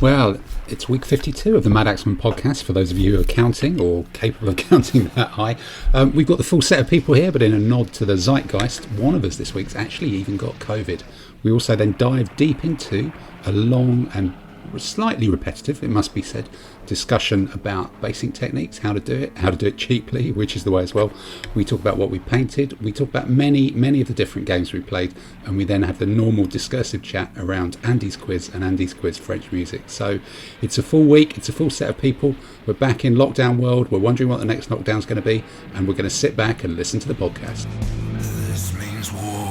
Well, it's week 52 of the Madaxeman podcast, for those of you who are counting or capable of counting that high. We've got the full set of people here, but in a nod to the zeitgeist, one of us this week's actually even got COVID. We also then dive deep into a long and slightly repetitive, it must be said, discussion about basic techniques, how to do it cheaply, which is the way as well. We talk about what we painted, we talk about many of the different games we played, and we then have the normal discursive chat around Andy's quiz and Andy's quiz French music. So it's a full week, it's a full set of people. We're back in lockdown world, we're wondering what the next lockdown's going to be, and we're going to sit back and listen to the podcast. This means war.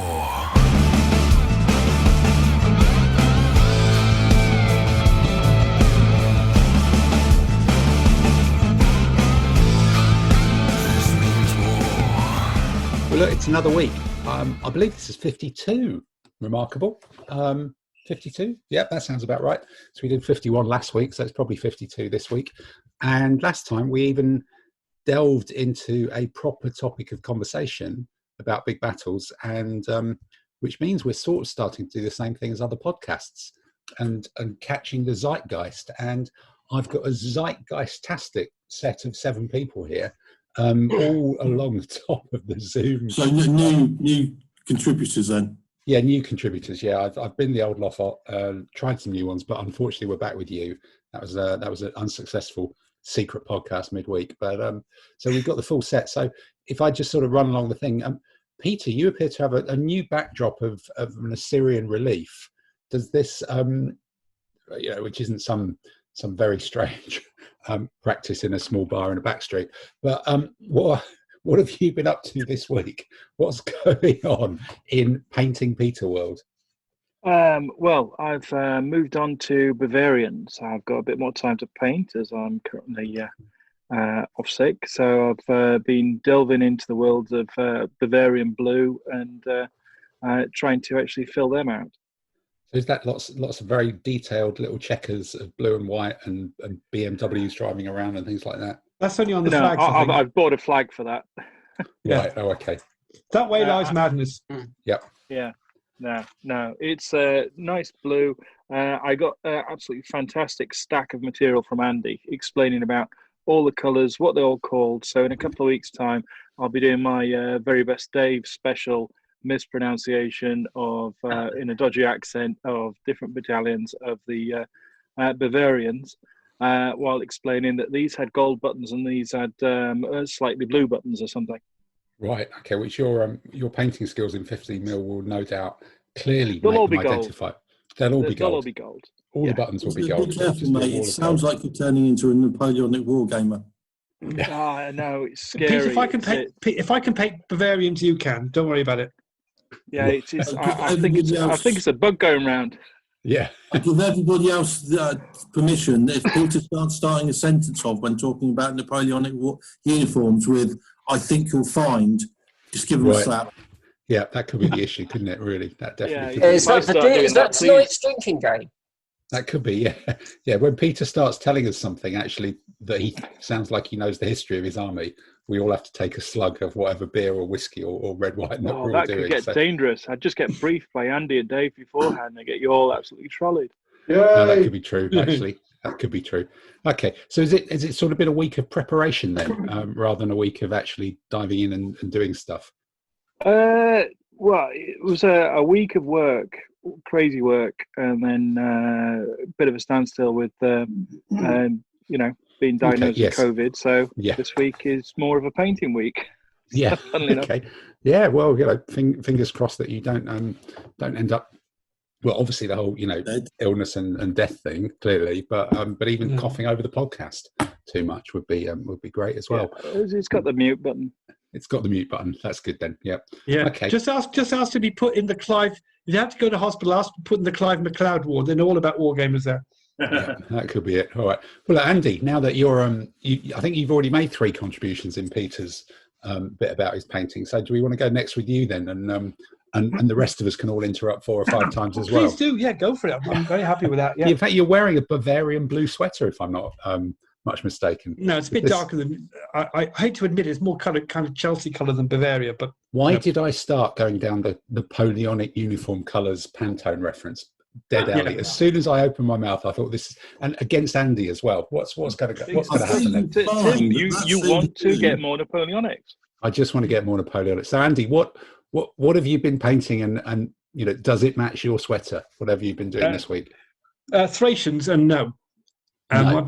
Well, look, it's another week. I believe this is 52. Remarkable. 52? Yep, that sounds about right. So we did 51 last week, so it's probably 52 this week. And last time we even delved into a proper topic of conversation about big battles, and which means we're sort of starting to do the same thing as other podcasts and catching the zeitgeist. And I've got a zeitgeist-tastic set of 7 people here. All along the top of the Zoom. So new contributors then? Yeah, new contributors. Yeah, I've been the old lot, tried some new ones, but unfortunately we're back with you. That was an unsuccessful secret podcast midweek. But so we've got the full set. So if I just sort of run along the thing, Peter, you appear to have a new backdrop of an Assyrian Relief. Does this, which isn't some very strange practice in a small bar in a back street. But what have you been up to this week? What's going on in Painting Peter world? Well, I've moved on to Bavarian, so I've got a bit more time to paint as I'm currently off sick. So I've been delving into the world of Bavarian blue and trying to actually fill them out. So is that lots of very detailed little checkers of blue and white and BMWs driving around and things like that? That's only on the flags. I've bought a flag for that. Right. Oh, okay. That way lies madness. Yep. Yeah. No. It's a nice blue. I got an absolutely fantastic stack of material from Andy explaining about all the colours, what they're all called. So in a couple of weeks' time, I'll be doing my Very Best Dave special mispronunciation of in a dodgy accent of different battalions of the Bavarians, while explaining that these had gold buttons and these had slightly blue buttons or something. Right. Okay. Which your painting skills in 50mm will no doubt clearly make them identify. They'll all be gold. They'll all be gold. All the buttons will be gold. Be careful, mate. It sounds like you're turning into a Napoleonic wargamer. No, it's scary. Pete, if I can paint Bavarians, you can. Don't worry about it. Yeah, I think it's a bug going round. Yeah. I give everybody else permission. If Peter starting a sentence off when talking about Napoleonic uniforms with "I think you'll find," just give him a slap. Yeah, that could be the issue, couldn't it? Really, that definitely. Is that tonight's drinking game? That could be, yeah. Yeah, when Peter starts telling us something, actually, that he sounds like he knows the history of his army, we all have to take a slug of whatever beer or whiskey or red wine that we're all doing. That could get dangerous. I'd just get briefed by Andy and Dave beforehand and get you all absolutely trolleyed. No, that could be true, actually. That could be true. Okay, so is it sort of been a week of preparation then, rather than a week of actually diving in and doing stuff? Well, it was a week of work, crazy work, and then a bit of a standstill with, being diagnosed with COVID. So this week is more of a painting week. Yeah. Okay. Yeah. Well, fingers crossed that you don't end up. Well, obviously the whole illness and death thing clearly, but even coughing over the podcast too much would be great as well. Yeah, it's got the mute button. It's got the mute button. That's good then. Yep. Yeah. Okay. Just ask to be put in the Clive. If you have to go to hospital, ask to put in the Clive MacLeod ward. They know all about wargamers there. Yeah, that could be it. All right. Well, Andy, now that you're, I think you've already made 3 contributions in Peter's bit about his painting. So, do we want to go next with you then, and the rest of us can all interrupt 4 or 5 times as well? Please do. Yeah, go for it. I'm very happy with that. Yeah. In fact, you're wearing a Bavarian blue sweater, if I'm not much mistaken. No, it's a bit darker than. I hate to admit it's more kind of Chelsea colour than Bavaria, but why did I start going down the Napoleonic uniform colours Pantone reference? dead alley. As soon as I opened my mouth, I thought this, and against Andy as well. What's going to happen then? Tim, you want to get more Napoleonics? I just want to get more Napoleonic. So Andy, what have you been painting, and does it match your sweater? Whatever you've been doing this week? Thracians, and no. No.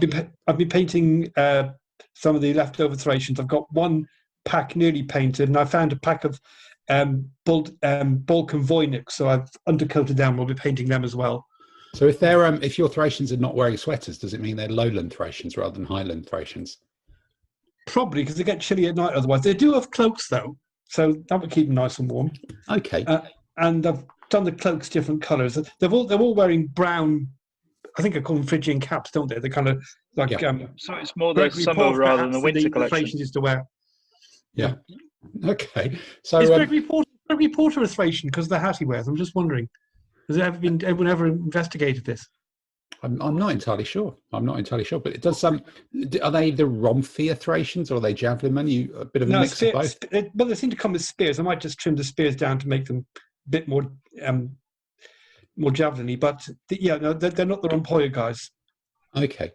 I've been painting some of the leftover Thracians. I've got one pack nearly painted, and I found a pack of Balkan Voynich, so I've undercoated them. We'll be painting them as well. So if your Thracians are not wearing sweaters, does it mean they're lowland Thracians rather than highland Thracians? Probably, because they get chilly at night otherwise. They do have cloaks though, so that would keep them nice and warm. Okay. And I've done the cloaks different colours. They're all wearing brown. I think I call them Phrygian caps, don't they? They're kind of like so it's more the summer rather than the winter collection. Thracians used to wear. Yeah. Okay. So is Gregory Porter a Thracian because of the hat he wears? I'm just wondering. Has anyone ever investigated this? I'm not entirely sure. But it does some. Are they the Romphia Thracians or are they javelin men? A bit of a mix of both. Well, they seem to come with spears. I might just trim the spears down to make them a bit more javelin-y. But they're not the Rompoya guys. Okay,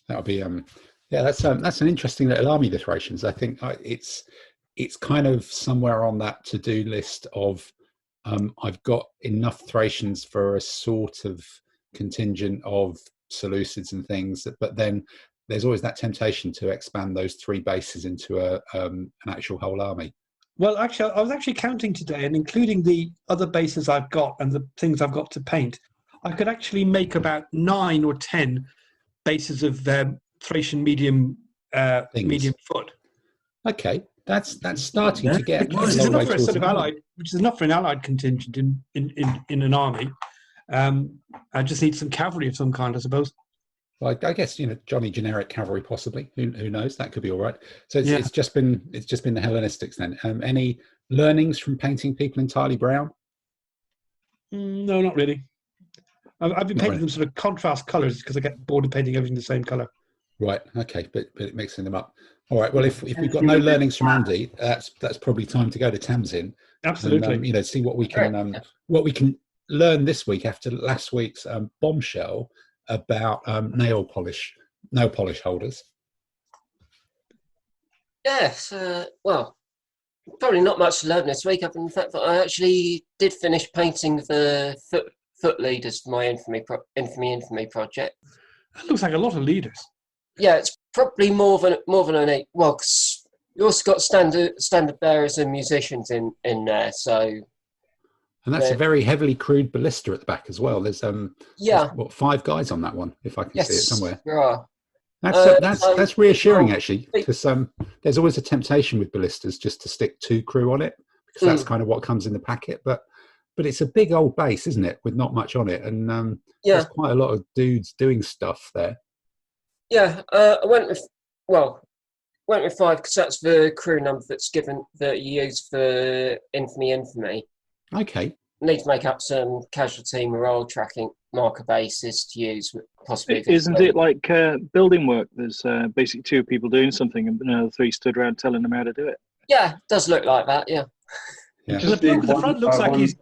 that'll be that's an interesting little army, the Thracians. I think it's kind of somewhere on that to-do list of I've got enough Thracians for a sort of contingent of Seleucids and things, but then there's always that temptation to expand those 3 bases into an actual whole army. Well, actually, I was actually counting today, and including the other bases I've got and the things I've got to paint, I could actually make about 9 or 10 bases of Thracian medium foot. Okay, that's starting to get which is enough for a sort of allied, which is enough for an allied contingent in an army. I just need some cavalry of some kind, I suppose. Well, I guess Johnny generic cavalry possibly. Who knows? That could be all right. So it's just been the Hellenistics then. Any learnings from painting people entirely brown? No, not really. I've been painting them sort of contrast colours because I get bored of painting everything the same colour. Right. Okay, but mixing them up. All right. Well, if we've got no learnings from Andy, that's probably time to go to Tamsin. Absolutely. And, see what we can learn this week after last week's bombshell about nail polish holders. Yes, well, probably not much to learn this week, other than the fact that I actually did finish painting the foot leaders for my infamy project. That looks like a lot of leaders. Yeah, it's probably more than an 8. Well, cause you also got standard bearers and musicians in there, so. And that's a very heavily crewed ballista at the back as well. There's 5 guys on that one, if I can see it somewhere. Yeah. That's reassuring actually, because there's always a temptation with ballistas just to stick 2 crew on it, because that's kind of what comes in the packet. But it's a big old base, isn't it, with not much on it, and there's quite a lot of dudes doing stuff there. Yeah, I went with 5 because that's the crew number that you use for infamy. Okay. Need to make up some casualty morale tracking marker bases to use, possibly. Isn't it like building work? There's basically 2 people doing something and another 3 stood around telling them how to do it. Yeah, it does look like that, yeah. The front looks like he's...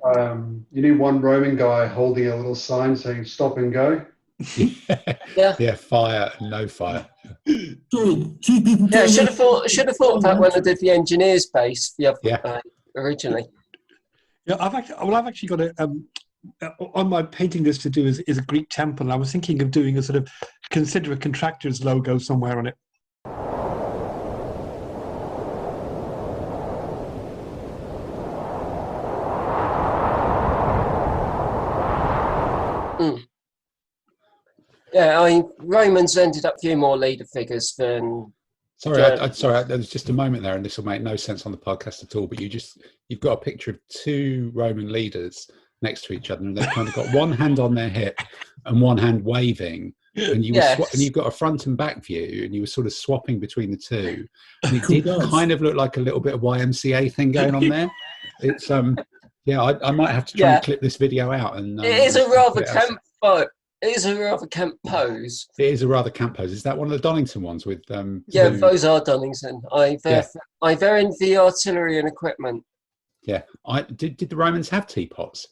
you need one Roman guy holding a little sign saying stop and go. Yeah, fire, no fire. Yeah, should have thought of that when I did the engineers base originally. Yeah, I've actually got on my painting list to do is a Greek temple. And I was thinking of doing a sort of consider a contractor's logo somewhere on it. Yeah, Romans ended up a few more leader figures than. Sorry, there was just a moment there, and this will make no sense on the podcast at all. But you've got a picture of 2 Roman leaders next to each other, and they've kind of got one hand on their hip and one hand waving, and you've got a front and back view, and you were sort of swapping between the 2, and it did kind of look like a little bit of YMCA thing going on there. It's I might have to try and clip this video out. And it is a rather camp photo. It is a rather camp pose. It is a rather camp pose. Is that one of the Donington ones with? Yeah, those are Donington. They're in the artillery and equipment. Yeah, did the Romans have teapots?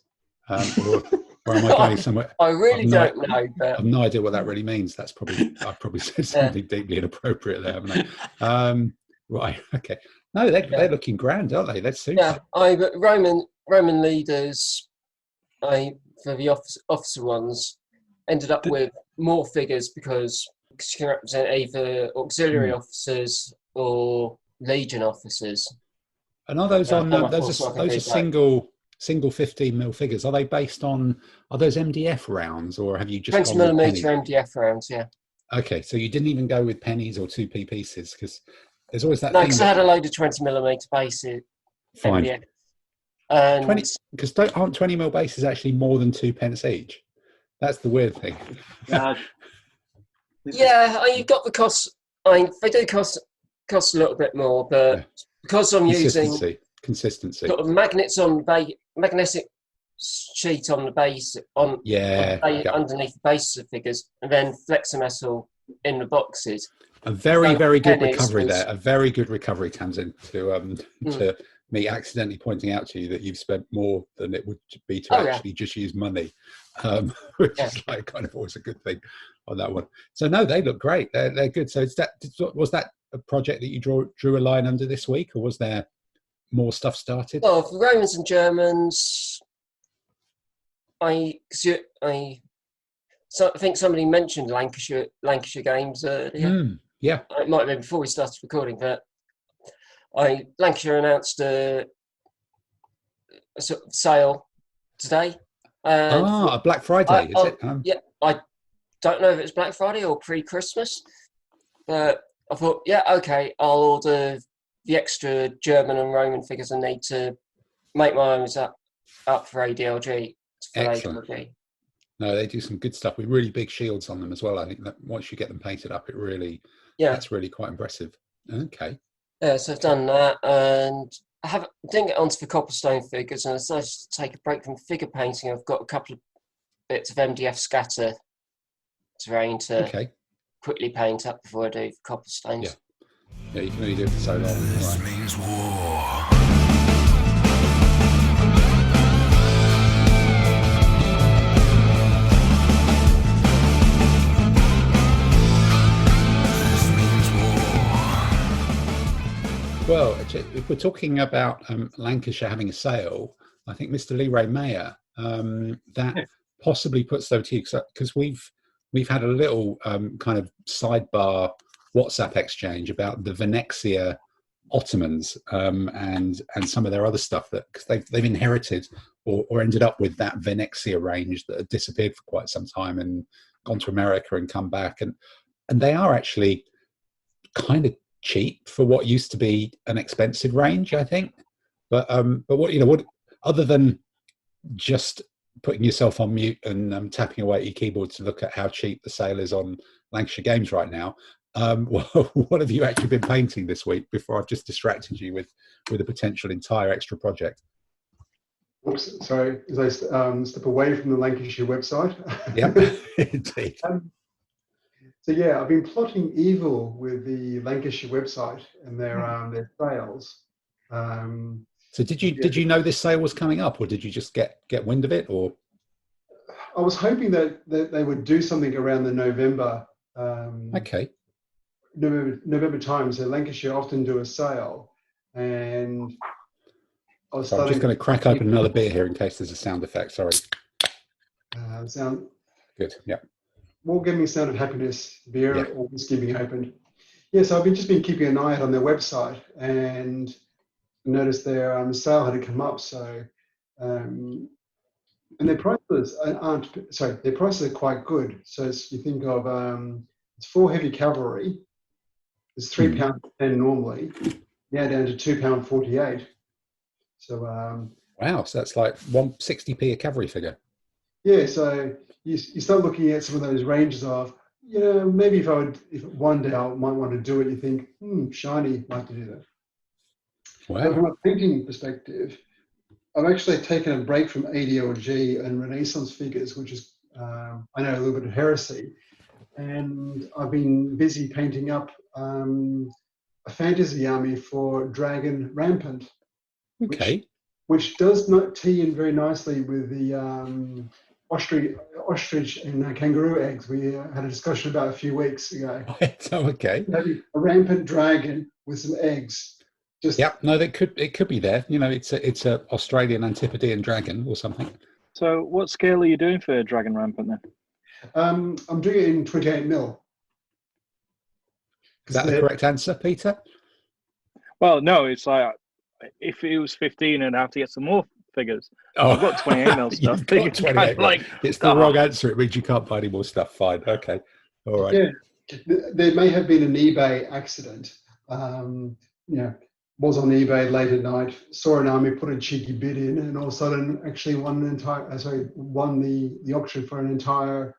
Or am I going somewhere? I really I've don't know, but I've no idea what that really means. I've probably said something deeply inappropriate there, haven't I? Right. Okay. No, they're looking grand, aren't they? That's super. yeah. But Roman leaders, for the officer ones, ended up with more figures because you can represent either auxiliary officers or legion officers. And are those on? Those Those are single 15mm figures. Are they based on? Are those MDF rounds, or have you just 20mm MDF rounds? Yeah. Okay, so you didn't even go with pennies or 2p pieces because there's always that. No, thing because I had a load of 20mm bases. Fine. MDF. And 20 because aren't 20mm bases actually more than 2p each? That's the weird thing. Yeah, you've got the cost. They do cost a little bit more, but because I'm using consistency, got magnets on magnetic sheet on the base underneath the base of figures, and then flexometal in the boxes. A very good recovery there. A very good recovery, Tamsin, to me accidentally pointing out to you that you've spent more than it would be to actually just use money, which is like kind of always a good thing on that one. So no, they look great. They're good. So was that a project that you drew a line under this week, or was there more stuff started? Well, for Romans and Germans, I think somebody mentioned Lancashire games earlier. Yeah, it might have been before we started recording, but Lancashire announced a sort of sale today. A Black Friday, is it? Yeah, I don't know if it's Black Friday or pre-Christmas, but I thought, okay, I'll order the extra German and Roman figures I need to make my own up for ADLG. Excellent. ADLG. No, they do some good stuff with really big shields on them as well. I think that once you get them painted up, that's really quite impressive. Okay. Yeah, so I've done that, and I didn't get onto the copperstone figures, and I decided to take a break from figure painting. I've got a couple of bits of MDF scatter terrain to quickly paint up before I do the copperstones. Yeah, you can only do it for so long. This means war. Well, if we're talking about Lancashire having a sale, I think Mr. Leroy Mayer, that possibly puts those to you, because we've had a little kind of sidebar WhatsApp exchange about the Venexia Ottomans and some of their other stuff that because they've inherited or ended up with that Venexia range that had disappeared for quite some time and gone to America and come back, and they are actually kind of cheap for what used to be an expensive range, I think. But what other than just putting yourself on mute and tapping away at your keyboard to look at how cheap the sale is on Lancashire Games right now, what have you actually been painting this week before I've just distracted you with a potential entire extra project? Oops, sorry, as I step away from the Lancashire website. Yep, indeed. So yeah, I've been plotting evil with the Lancashire website and their sales. So did you know this sale was coming up, or did you just get wind of it? Or I was hoping that they would do something around the November. November time. So Lancashire often do a sale, and I'm just going to crack open another beer here in case there's a sound effect. Sorry. Sound good. Yeah. Wargaming Sound of Happiness beer, always keeping open. Yeah, so I've just been keeping an eye out on their website and noticed their sale had come up. So, and their prices their prices are quite good. So you think of it's 4 heavy cavalry. It's £3.10 normally. Now down to £2.48. So wow, so that's like 160p a cavalry figure. Yeah, so you start looking at some of those ranges of, maybe if one day I might want to do it, you think, shiny, like to do that. Wow. But from a painting perspective, I've actually taken a break from ADLG and Renaissance figures, which is, I know, a little bit of heresy. And I've been busy painting up a fantasy army for Dragon Rampant. Okay. Which does not tee in very nicely with the ostrich and kangaroo eggs. We had a discussion about a few weeks ago. Oh, okay. Maybe a rampant dragon with some eggs. Yep. No, it could be there. You know, it's a Australian Antipodean dragon or something. So, what scale are you doing for Dragon Rampant then? I'm doing it in 28 mil. Is that the correct answer, Peter? Well, no, it's like if it was 15, I'd have to get some more figures. Oh, I've got 28 mil stuff. You've got 28 mil. It's the wrong answer. It means you can't buy any more stuff. Fine. Okay. All right. Yeah. There may have been an eBay accident. Was on eBay late at night, saw an army, put a cheeky bid in, and all of a sudden actually won the auction for an entire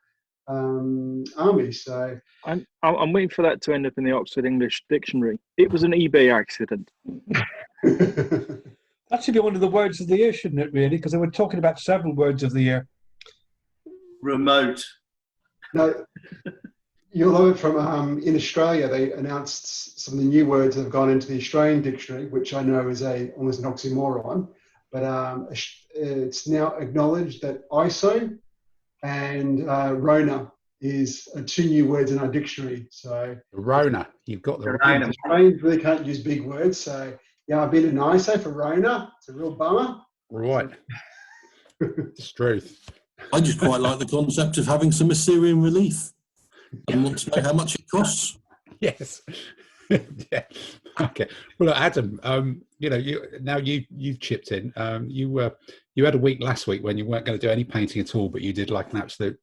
army. So I'm waiting for that to end up in the Oxford English Dictionary. It was an eBay accident. That should be one of the words of the year, shouldn't it, really? Because they were talking about several words of the year. Remote. No, you'll know it from in Australia. They announced some of the new words that have gone into the Australian dictionary, which I know is almost an oxymoron. But it's now acknowledged that ISO and Rona is two new words in our dictionary. So Rona, you've got the Rona. Australians really can't use big words. So yeah, I've been in ISO for Rona. It's a real bummer. Right. It's truth. I just quite like the concept of having some Assyrian Relief. I want to know how much it costs. Yes. Yeah. Okay. Well, Adam, you've chipped in. You had a week last week when you weren't going to do any painting at all, but you did like an absolute,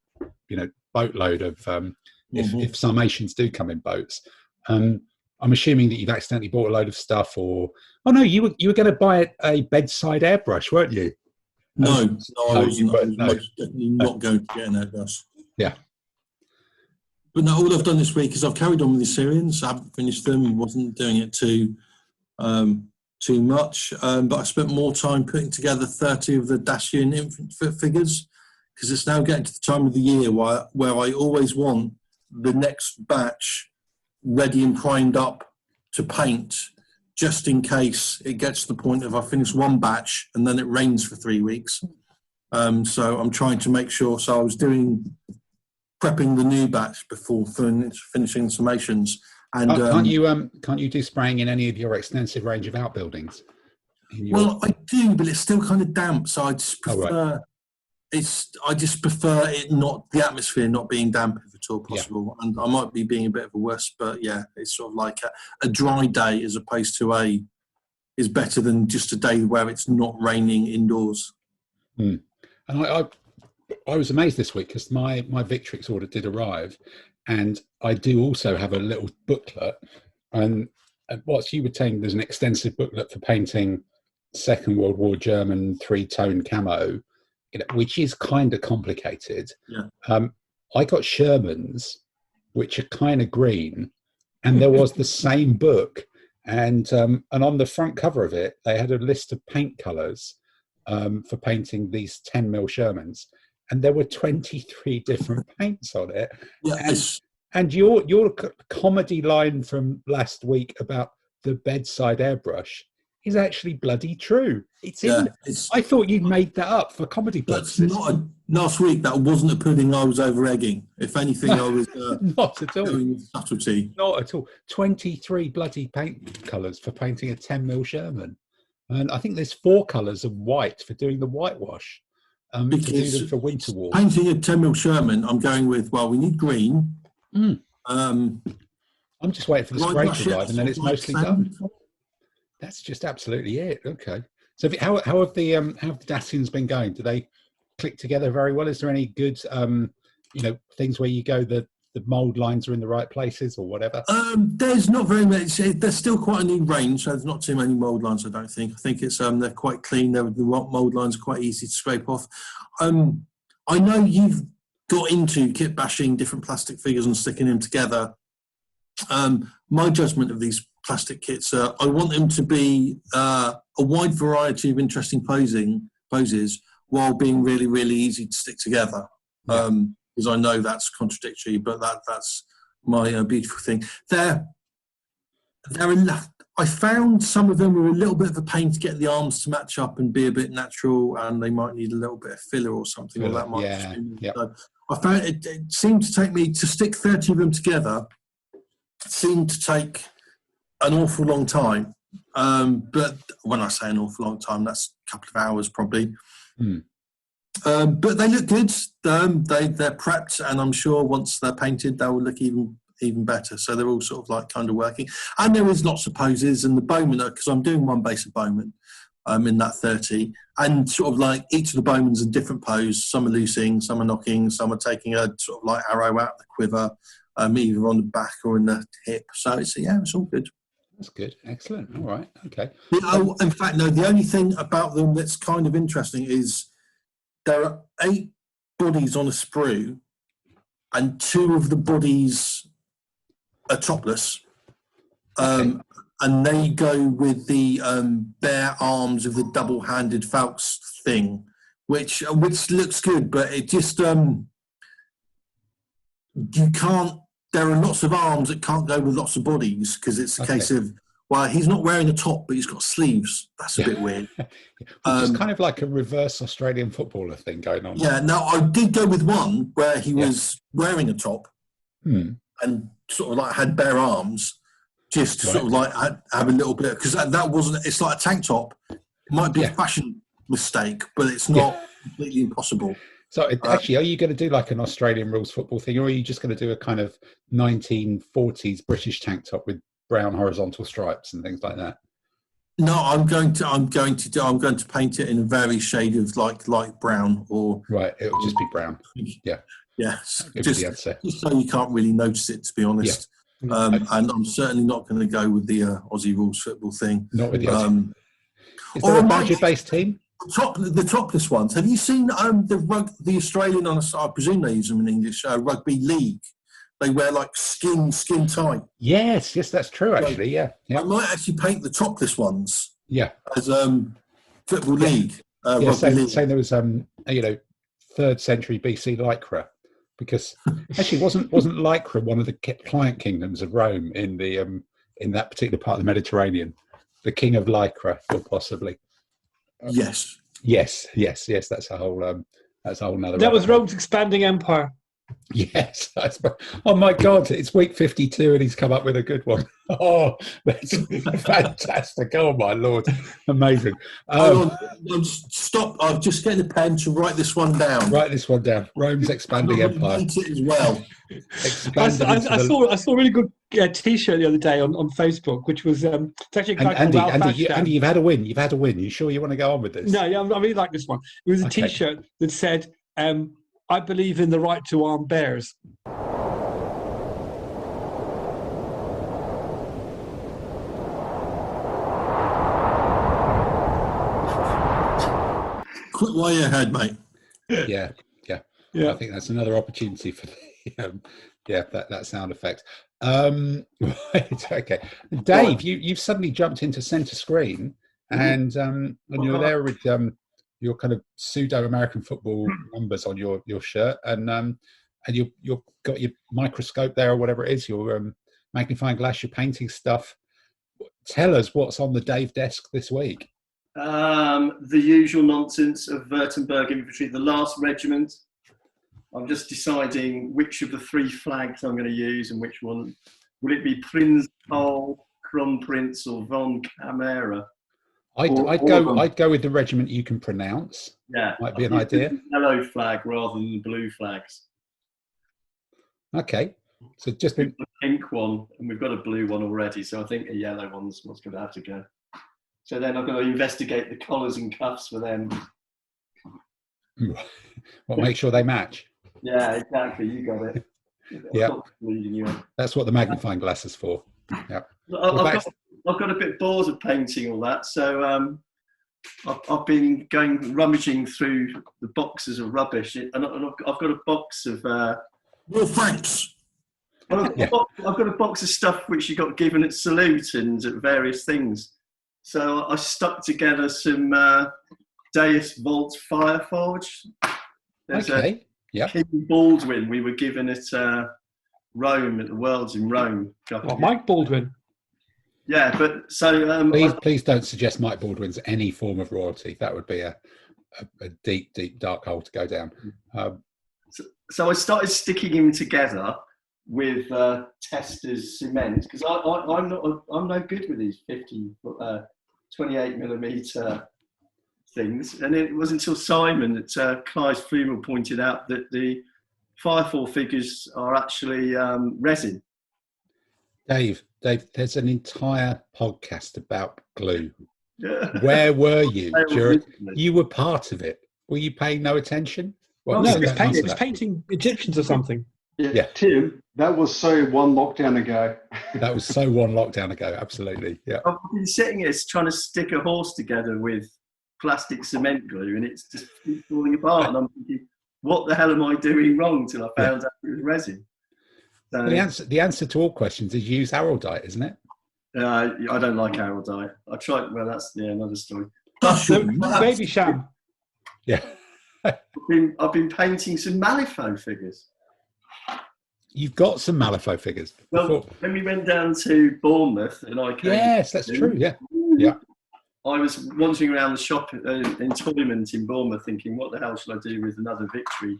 boatload of if summations do come in boats. I'm assuming that you've accidentally bought a load of stuff, or you were going to buy a bedside airbrush, weren't you? No, I wasn't. I was most definitely not going to get an airbrush. Yeah. But no, all I've done this week is I've carried on with the Assyrians. I haven't finished them. Wasn't doing it too much. But I spent more time putting together 30 of the Dacian infant figures, because it's now getting to the time of the year where I always want the next batch ready and primed up to paint, just in case it gets to the point of I finish one batch and then it rains for 3 weeks. So I'm trying to make sure. So I was prepping the new batch before finishing summations. And can't you do spraying in any of your extensive range of outbuildings? Well, I do, but it's still kind of damp, so I just prefer the atmosphere not being damp if at all possible. Yeah. And I might be being a bit of a wuss, but yeah, it's sort of like a dry day as opposed to is better than just a day where it's not raining indoors. And I was amazed this week because my Victrix order did arrive, and I do also have a little booklet. And what you were saying, there's an extensive booklet for painting Second World War German 3-tone camo, which is kind of complicated. Yeah. I got Shermans, which are kind of green, and there was the same book, and on the front cover of it, they had a list of paint colours for painting these 10mm Shermans. And there were 23 different paints on it. Yeah, and your comedy line from last week about the bedside airbrush is actually bloody true. I thought you'd made that up for comedy purposes. Last week, that wasn't a pudding I was over-egging. If anything, I was not at all. Doing subtlety. Not at all. 23 bloody paint colours for painting a 10mm Sherman. And I think there's 4 colours of white for doing the whitewash. Because to do them for winter war. Painting a 10mm Sherman, I'm going with, we need green. I'm just waiting for the spray to arrive, and then it's mostly done. That's just absolutely it. Okay. So how have the Dacians been going? Do they click together very well? Is there any good things where you go the mould lines are in the right places or whatever? There's not very much. There's still quite a new range, so there's not too many mould lines, I don't think. I think it's they're quite clean. The mould lines are quite easy to scrape off. I know you've got into kit bashing different plastic figures and sticking them together. My judgment of these plastic kits, I want them to be a wide variety of interesting poses while being really, really easy to stick together. Yeah. Because I know that's contradictory, but that's my beautiful thing. They're enough. I found some of them were a little bit of a pain to get the arms to match up and be a bit natural, and they might need a little bit of filler or something. Or that might so I found it seemed to take me to stick 30 of them together. Seemed to take an awful long time. But when I say an awful long time, that's a couple of hours probably. But they look good. They're prepped, and I'm sure once they're painted, they will look even better. So they're all sort of like kind of working. And there is lots of poses, and the bowmen, because I'm doing one base of bowmen in that 30, and sort of like each of the bowmen's in different pose. Some are loosing, some are knocking, some are taking a sort of like arrow out the quiver, either on the back or in the hip. So it's all good. That's good. Excellent. All right. Okay. In fact, no, the only thing about them that's kind of interesting is there are 8 bodies on a sprue, and 2 of the bodies are topless. And they go with the bare arms of the double-handed falx thing, which looks good, but it just you can't. There are lots of arms that can't go with lots of bodies because it's a case of, well, he's not wearing a top, but he's got sleeves. That's a bit weird. Which is kind of like a reverse Australian footballer thing going on. Yeah, no, I did go with one where he was wearing a top and sort of like had bare arms, just to sort of like have a little bit, because that wasn't, it's like a tank top. It might be a fashion mistake, but it's not completely impossible. So actually, are you going to do like an Australian rules football thing, or are you just going to do a kind of 1940s British tank top with brown horizontal stripes and things like that? No, I'm going to paint it in a very shade of like light brown or it'll just be brown. Yeah, just so you can't really notice it, to be honest. And I'm certainly not going to go with the Aussie rules football thing. Not with the Aussie. Is there a budget-based team? The topless ones. Have you seen the Australian? I presume they use them in English. Rugby league. They wear like skin tight. Yes, that's true. Actually, yeah. I might actually paint the topless ones. Yeah. As football league. Saying there was 3rd century BC lycra, because actually wasn't lycra one of the client kingdoms of Rome in the in that particular part of the Mediterranean? The king of lycra, or possibly. Yes. That's a whole nother. That was Rome's expanding empire. Yes. Oh my God! It's week 52, and he's come up with a good one. Oh, that's fantastic! Oh my Lord, amazing. Stop! I'm just getting a pen to write this one down. Rome's expanding empire. It as well. I saw a really good T-shirt the other day on Facebook, which was it's actually Andy, you've had a win. You sure you want to go on with this? No, I really like this one. It was a T-shirt that said, "I believe in the right to arm bears." Quit while you're ahead, mate. Yeah. I think that's another opportunity for that sound effect. Right, okay. Dave, you've suddenly jumped into center screen, and you're there with your kind of pseudo-American football numbers on your shirt, and you've got your microscope there or whatever it is, your magnifying glass, your painting stuff. Tell us what's on the Dave desk this week. The usual nonsense of Württemberg infantry, the last regiment. I'm just deciding which of the 3 flags I'm going to use and which one. Will it be Prinz Karl, Kronprinz, or von Camera? I'd go with the regiment you can pronounce. Yeah, might be an idea. Yellow flag rather than the blue flags. Okay, so just a pink one, and we've got a blue one already. So I think a yellow one's what's going to have to go. So then I've got to investigate the collars and cuffs for them. Well, make sure they match. Yeah, exactly. You got it. Yeah, that's what the magnifying glass is for. Yeah, I've got a bit bored of painting all that, so I've been rummaging through the boxes of rubbish, and I've got a box of Well, thanks. I've got a box of stuff which you got given at salute and at various things. So I stuck together some Deus Volt Fireforge. There's a King Baldwin we were given at Rome, at the Worlds in Rome. Mike Baldwin? Yeah, but so Please don't suggest Mike Baldwin's any form of royalty. That would be a deep, deep dark hole to go down. So I started sticking him together with Testors cement because I'm no good with these 28 millimeter things, and it wasn't until Simon that Clive Freewheeling pointed out that the Firefall figures are actually resin. Dave, there's an entire podcast about glue. Where were you? You were part of it. Were you paying no attention? Well, no, it was painting Egyptians or something. Yeah, Tim, that was so one lockdown ago. That was so one lockdown ago, absolutely. Yeah. I've been sitting here trying to stick a horse together with plastic cement glue, and it's just falling apart. And I'm thinking, what the hell am I doing wrong? Till I found out it was resin. So, the answer to all questions is use araldite, isn't it? I don't like araldite. I tried. Well, that's another story. Baby sham. Yeah. I've been painting some Malifaux figures. You've got some Malifaux figures. Well, when we went down to Bournemouth, and I came. Yes, that's true. Yeah. Yeah. I was wandering around the shop in Toyment in Bournemouth, thinking, "What the hell should I do with another Victory,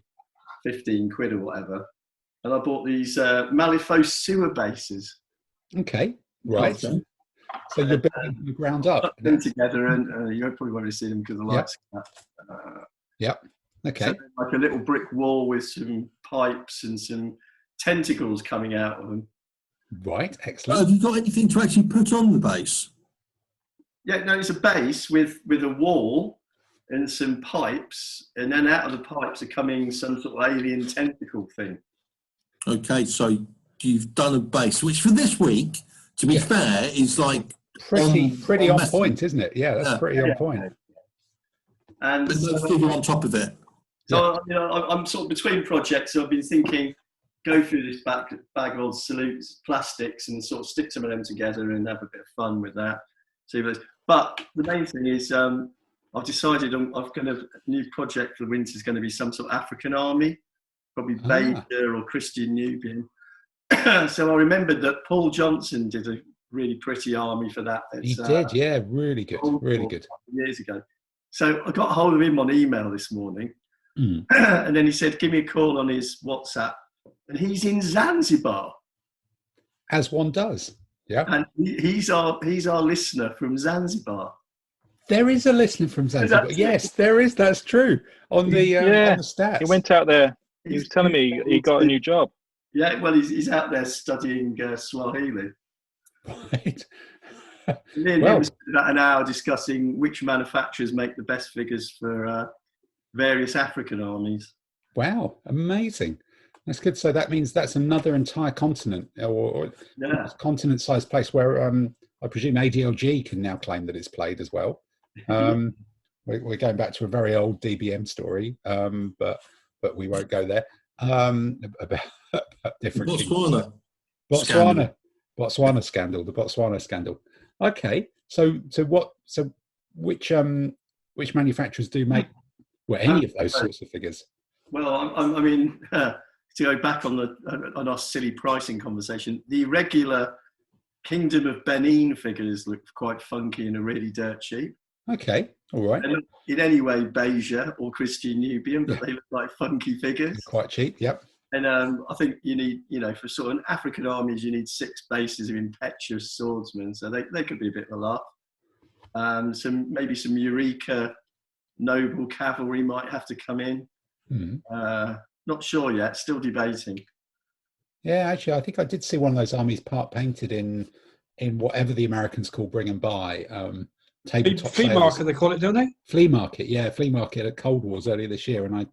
15 quid or whatever?" And I bought these Malifaux sewer bases. Okay, right. So you're building from the ground up. Put them together, and you probably won't see them because the lights. Yep. Okay. So like a little brick wall with some pipes and some tentacles coming out of them. Right. Excellent. Have you got anything to actually put on the base? Yeah, no, it's a base with a wall and some pipes, and then out of the pipes are coming some sort of alien tentacle thing. Okay, so you've done a base, which for this week, to be fair, is like pretty on point, isn't it? Yeah, that's pretty on point. And but no figure on top of it. So I'm sort of between projects. So I've been thinking, go through this bag of old salutes, plastics, and sort of stick some of them together and have a bit of fun with that. But the main thing is, I've decided I've got a new project for the winter is going to be some sort of African army. Probably Beja or Christian Nubian. So I remembered that Paul Johnson did a really pretty army for that. He did, yeah, really good, really good. Years ago. So I got hold of him on email this morning, and then he said, "Give me a call on his WhatsApp," and he's in Zanzibar. As one does, yeah. And he's our listener from Zanzibar. There is a listener from Zanzibar. Yes, there is. That's true. On the stats, he went out there. He was telling me he got a new job. Yeah, well, he's out there studying Swahili. Right. And then it was about an hour discussing which manufacturers make the best figures for various African armies. Wow, amazing. That's good. So that means that's another entire continent or continent-sized place where I presume ADLG can now claim that it's played as well. We're going back to a very old DBM story, but we won't go there. About different Botswana scandal, the Botswana scandal. Okay, so which manufacturers do make any of those sorts of figures? Well, I mean, to go back on our silly pricing conversation, the regular Kingdom of Benin figures look quite funky and are really dirt cheap. Okay, all right. They're not in any way Beja or Christian Nubian, but they look like funky figures. They're quite cheap, yep. And I think you need, for sort of African armies, you need 6 bases of impetuous swordsmen, so they could be a bit of a laugh. Maybe some Eureka noble cavalry might have to come in. Not sure yet, still debating. Yeah, actually, I think I did see one of those armies part painted in whatever the Americans call bring and buy. Tabletop flea market, they call it, don't they? Flea market, yeah, flea market at Cold Wars earlier this year, and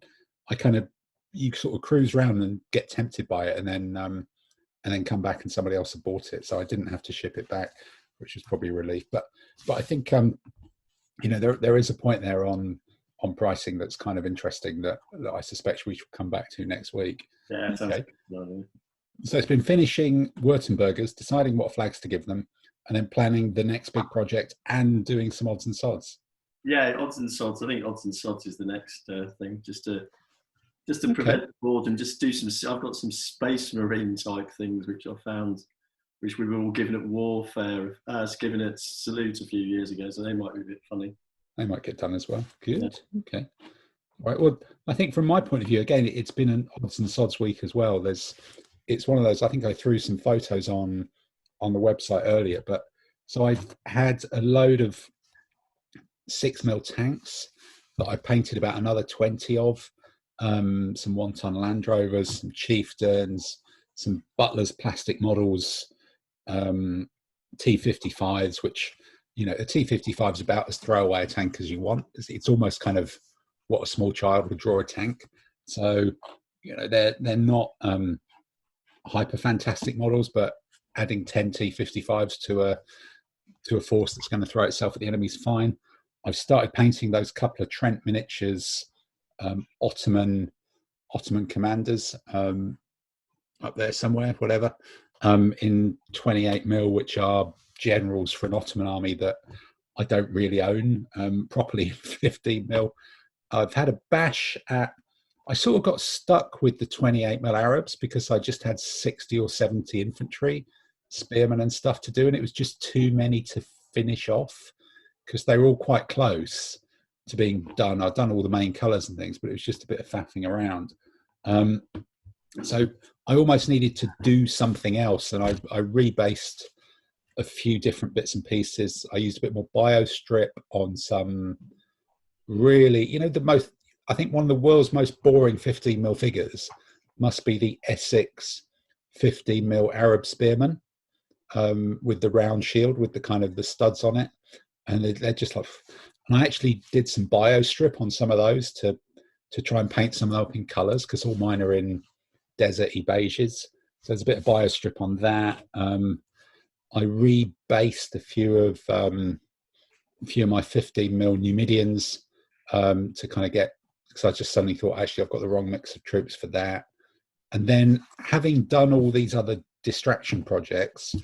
I kind of, you sort of cruise around and get tempted by it, and then come back and somebody else had bought it, so I didn't have to ship it back, which was probably a relief. But I think there is a point there on pricing that's kind of interesting that I suspect we should come back to next week. Yeah. Okay. So it's been finishing Württembergers, deciding what flags to give them, and then planning the next big project and doing some odds and sods. Yeah, odds and sods. I think odds and sods is the next thing, just to prevent the boredom. Just do some. I've got some Space Marine type things which I found which we were all given at warfare, given at salute a few years ago. So they might be a bit funny. They might get done as well. Good. Yeah. Okay. Right. Well, I think from my point of view, again, it's been an odds and sods week as well. It's one of those. I think I threw some photos on the website earlier, but so I've had a load of 6mm tanks that I painted about another 20 of, some 1-ton Land Rovers, some Chieftains, some Butler's plastic models, T55s, which, you know, a T55 is about as throwaway a tank as you want. It's almost kind of what a small child would draw a tank. So, you know, they're not hyper fantastic models, but adding 10 T55s to a force that's going to throw itself at the enemy is fine. I've started painting those couple of Trent miniatures, Ottoman commanders up there somewhere, whatever, in 28mm, which are generals for an Ottoman army that I don't really own properly. 15mm. I've had a bash at. I sort of got stuck with the 28mm Arabs because I just had 60 or 70 infantry, spearmen and stuff to do, and it was just too many to finish off because they were all quite close to being done. I've done all the main colours and things, but it was just a bit of faffing around. So I almost needed to do something else, and I rebased a few different bits and pieces. I used a bit more biostrip on some really, you know, I think one of the world's most boring 15mm figures must be the Essex 15mm Arab spearman with the round shield with the kind of the studs on it, and they're just like. And I actually did some biostrip on some of those to try and paint some of them up in colours because all mine are in deserty beiges. So there's a bit of biostrip on that. I rebased a few of my 15mm Numidians to kind of get, because I just suddenly thought, actually, I've got the wrong mix of troops for that. And then having done all these other distraction projects,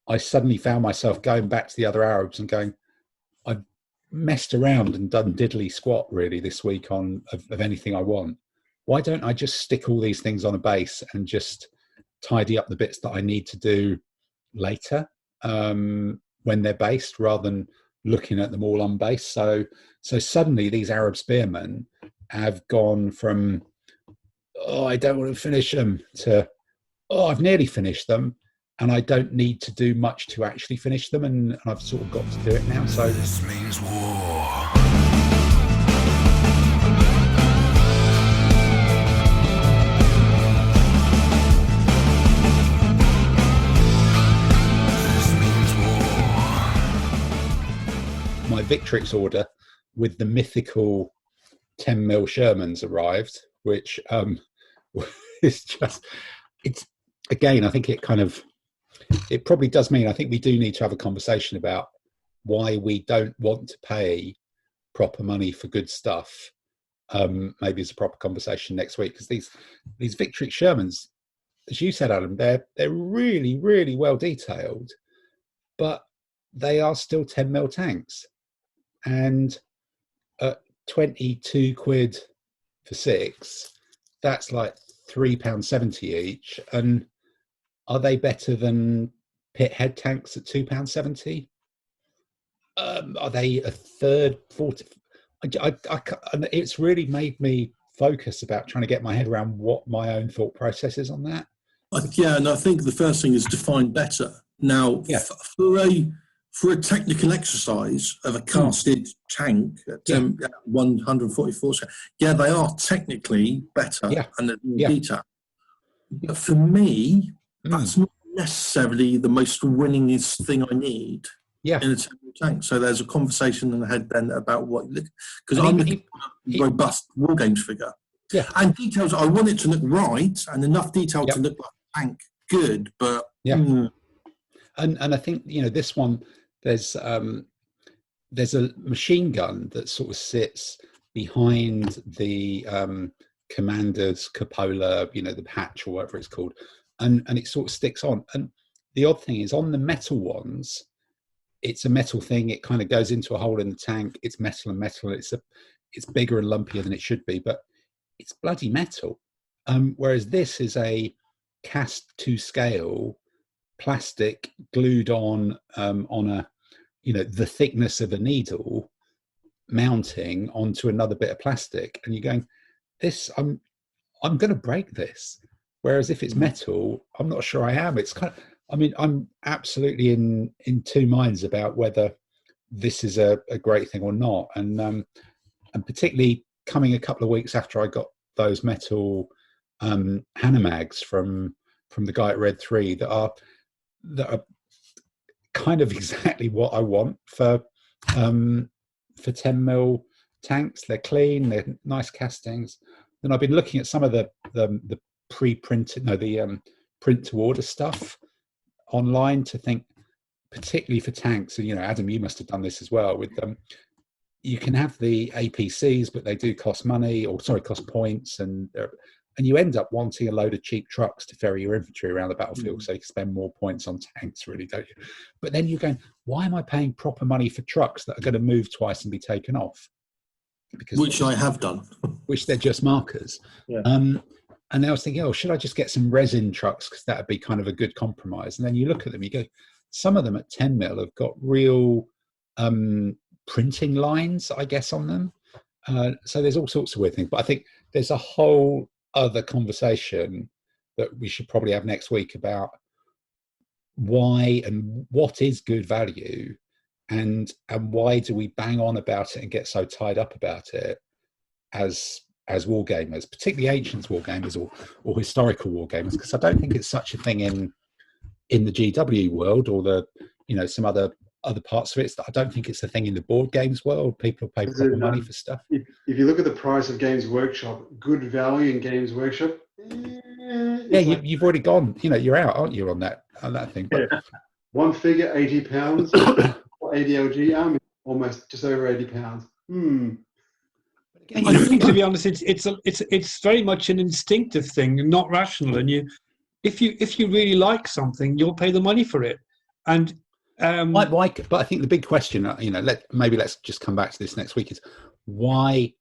I suddenly found myself going back to the other Arabs and going, I've messed around and done diddly squat really this week of anything I want. Why don't I just stick all these things on a base and just tidy up the bits that I need to do later when they're based, rather than looking at them all on base. So suddenly these Arab spearmen have gone from, oh, I don't want to finish them, to, oh, I've nearly finished them and I don't need to do much to actually finish them, and I've sort of got to do it now. So this means war. My Victrix order with the mythical 10mm Shermans arrived, which is just, it's, again, I think it probably does mean, I think we do need to have a conversation about why we don't want to pay proper money for good stuff. Maybe it's a proper conversation next week, because these Victrix Shermans, as you said, Adam, they're really, really well detailed, but they are still 10mm tanks. And at 22 quid for 6, that's like £3.70 each. And are they better than pit head tanks at £2.70? Are they a third, 40? It's really made me focus about trying to get my head around what my own thought process is on that. Yeah, and I think the first thing is define better. Now, yeah. For a technical exercise of a casted tank at 144, yeah, they are technically better and they're more detailed. But for me, that's not necessarily the most winningest thing I need in a technical tank. So there's a conversation in the head then about what, because I'm looking for a robust war games figure. Yeah. And details, I want it to look right and enough detail to look like a tank good, but... And I think, you know, this one... There's a machine gun that sort of sits behind the commander's cupola, you know, the hatch or whatever it's called, and it sort of sticks on. And the odd thing is, on the metal ones, it's a metal thing. It kind of goes into a hole in the tank. It's metal and metal. It's bigger and lumpier than it should be, but it's bloody metal. Whereas this is a cast to scale plastic glued on a, the thickness of a needle mounting onto another bit of plastic, and you're going, this, I'm going to break this. Whereas if it's metal, I'm not sure I am. It's kind of, I'm absolutely in two minds about whether this is a great thing or not. And particularly coming a couple of weeks after I got those metal Hanamags from the guy at Red 3 that are kind of exactly what I want for 10mm tanks. They're clean, they're nice castings. Then I've been looking at some of the pre-printed, the print to order stuff online to think, particularly for tanks. And Adam, you must have done this as well with them. You can have the APCs, but they do cost money, cost points, and you end up wanting a load of cheap trucks to ferry your infantry around the battlefield, so you can spend more points on tanks, really, don't you? But then you're going, why am I paying proper money for trucks that are going to move twice and be taken off? Which I have done. Which they're just markers. Yeah. And I was thinking, should I just get some resin trucks, because that would be kind of a good compromise? And then you look at them, you go, some of them at 10mm have got real printing lines, I guess, on them. So there's all sorts of weird things. But I think there's a whole other conversation that we should probably have next week about why and what is good value, and why do we bang on about it and get so tied up about it as wargamers, particularly ancient wargamers or historical wargamers, because I don't think it's such a thing in the GW world or the some other parts of it. I don't think it's a thing in the board games world. People pay proper money for stuff. If you look at the price of Games Workshop, good value in Games Workshop. You've already gone. You're out, aren't you, on that thing? But one figure, £80. ADLG arm is almost just over £80. I think, to be honest, it's very much an instinctive thing and not rational. And if you really like something, you'll pay the money for it. And why? But I think the big question, let's just come back to this next week, is why.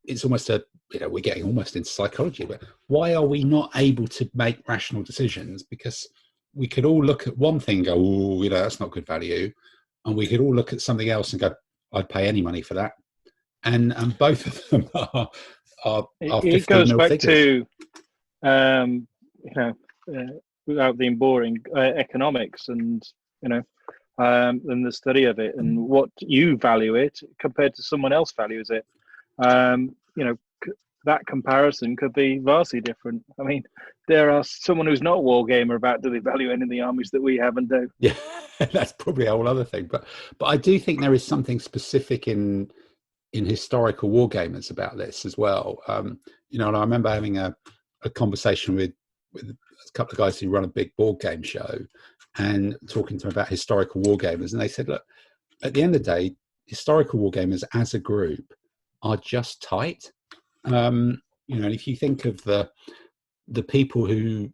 It's almost we're getting almost into psychology, but why are we not able to make rational decisions? Because we could all look at one thing and go, that's not good value, and we could all look at something else and go, I'd pay any money for that. And both of them are it goes back figures. To without being boring, economics and the study of it and what you value it compared to someone else values it. That comparison could be vastly different. I mean, there are someone who's not a war gamer about, do they value any of the armies that we have and do? Yeah, that's probably a whole other thing. But I do think there is something specific in historical war gamers about this as well. And I remember having a conversation with a couple of guys who run a big board game show and talking to them about historical war gamers. And they said, look, at the end of the day, historical war gamers as a group are just tight. And if you think of the people who,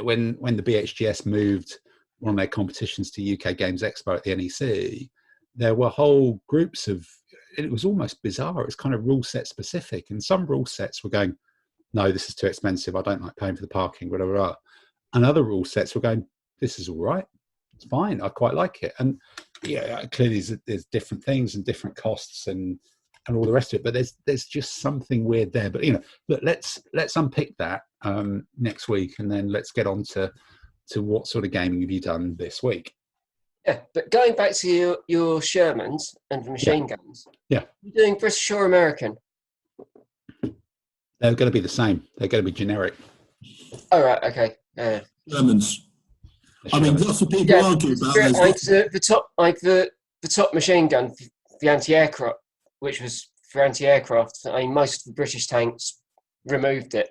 when the BHGS moved one of their competitions to UK Games Expo at the NEC, there were whole groups of, it was almost bizarre. It was kind of rule set specific. And some rule sets were going, no, this is too expensive. I don't like paying for the parking, whatever. And other rule sets were going, this is all right. It's fine. I quite like it. And clearly there's different things and different costs and all the rest of it. But there's just something weird there. But look, let's unpick that next week, and then let's get on to what sort of gaming have you done this week. Yeah, but going back to your Shermans and the machine guns, you're doing British or American? They're going to be the same. They're going to be generic. Oh, right, okay. Germans. I mean, lots of people argue about those. The top machine gun for the anti-aircraft, which was for anti-aircraft. I mean, most of the British tanks removed it.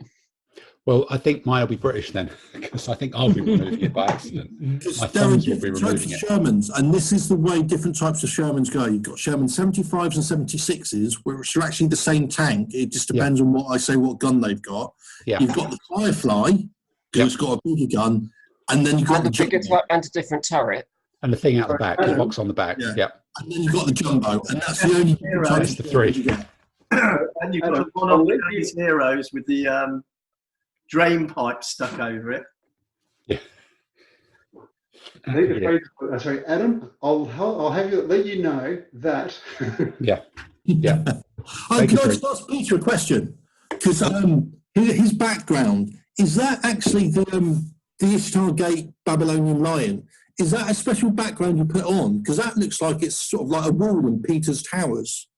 Well, I think mine will be British then, because I think I'll be removing it by accident. My there are thumbs will be different types removing of it. Shermans, and this is the way different types of Shermans go. You've got Sherman 75s and 76s, which are actually the same tank. It just depends on what gun they've got. Yeah. You've got the Firefly, who's got a bigger gun, and then you've got the bigger and a different turret. And the thing out the back, the box on the back. Yeah. And then you've got the Jumbo, and that's the only type It's the three. And you've got the one of these heroes with the drain pipe stuck over it. Yeah. Sorry, Adam. I'll let you know that. Yeah. Can I just ask Peter a question? Because his background, is that actually the Ishtar Gate Babylonian lion? Is that a special background you put on? Because that looks like it's sort of like a wall in Peter's Towers.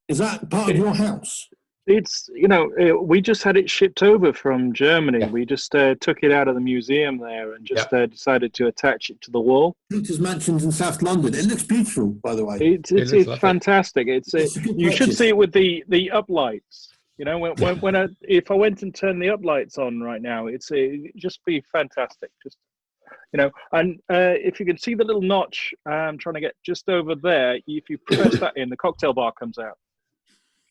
Is that part of your house? It's, we just had it shipped over from Germany. Yeah. We just took it out of the museum there and just decided to attach it to the wall. Peter's Mansions in South London. It looks beautiful, by the way. It's fantastic. You should see it with the uplights. If I went and turned the uplights on right now, it'd just be fantastic. Just and if you can see the little notch I'm trying to get just over there, if you press that in, the cocktail bar comes out.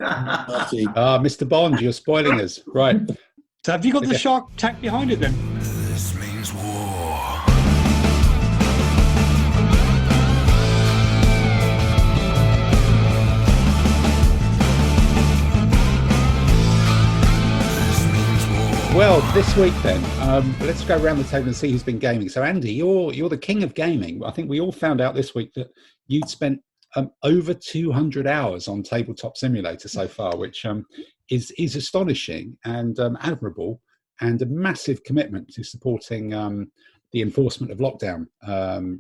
Mr. Bond, you're spoiling us. Right. So have you got the shark tank behind it then? This means war. Well, this week then, let's go around the table and see who's been gaming. So, Andy, you're the king of gaming. I think we all found out this week that you'd spent over 200 hours on Tabletop Simulator so far, which is astonishing and admirable, and a massive commitment to supporting the enforcement of lockdown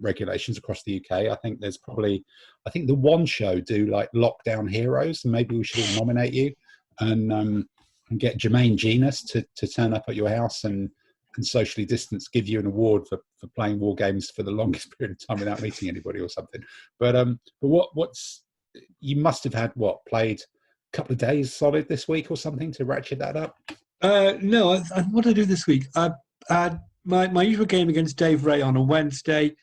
regulations across the UK. I think the One Show do like lockdown heroes, and maybe we should all nominate you and get Jermaine Genus to turn up at your house and socially distance, give you an award for playing war games for the longest period of time without meeting anybody or something. But what's you must have had played a couple of days solid this week or something to ratchet that up? No, what did I do this week? I had my usual game against Dave Ray on a Wednesday,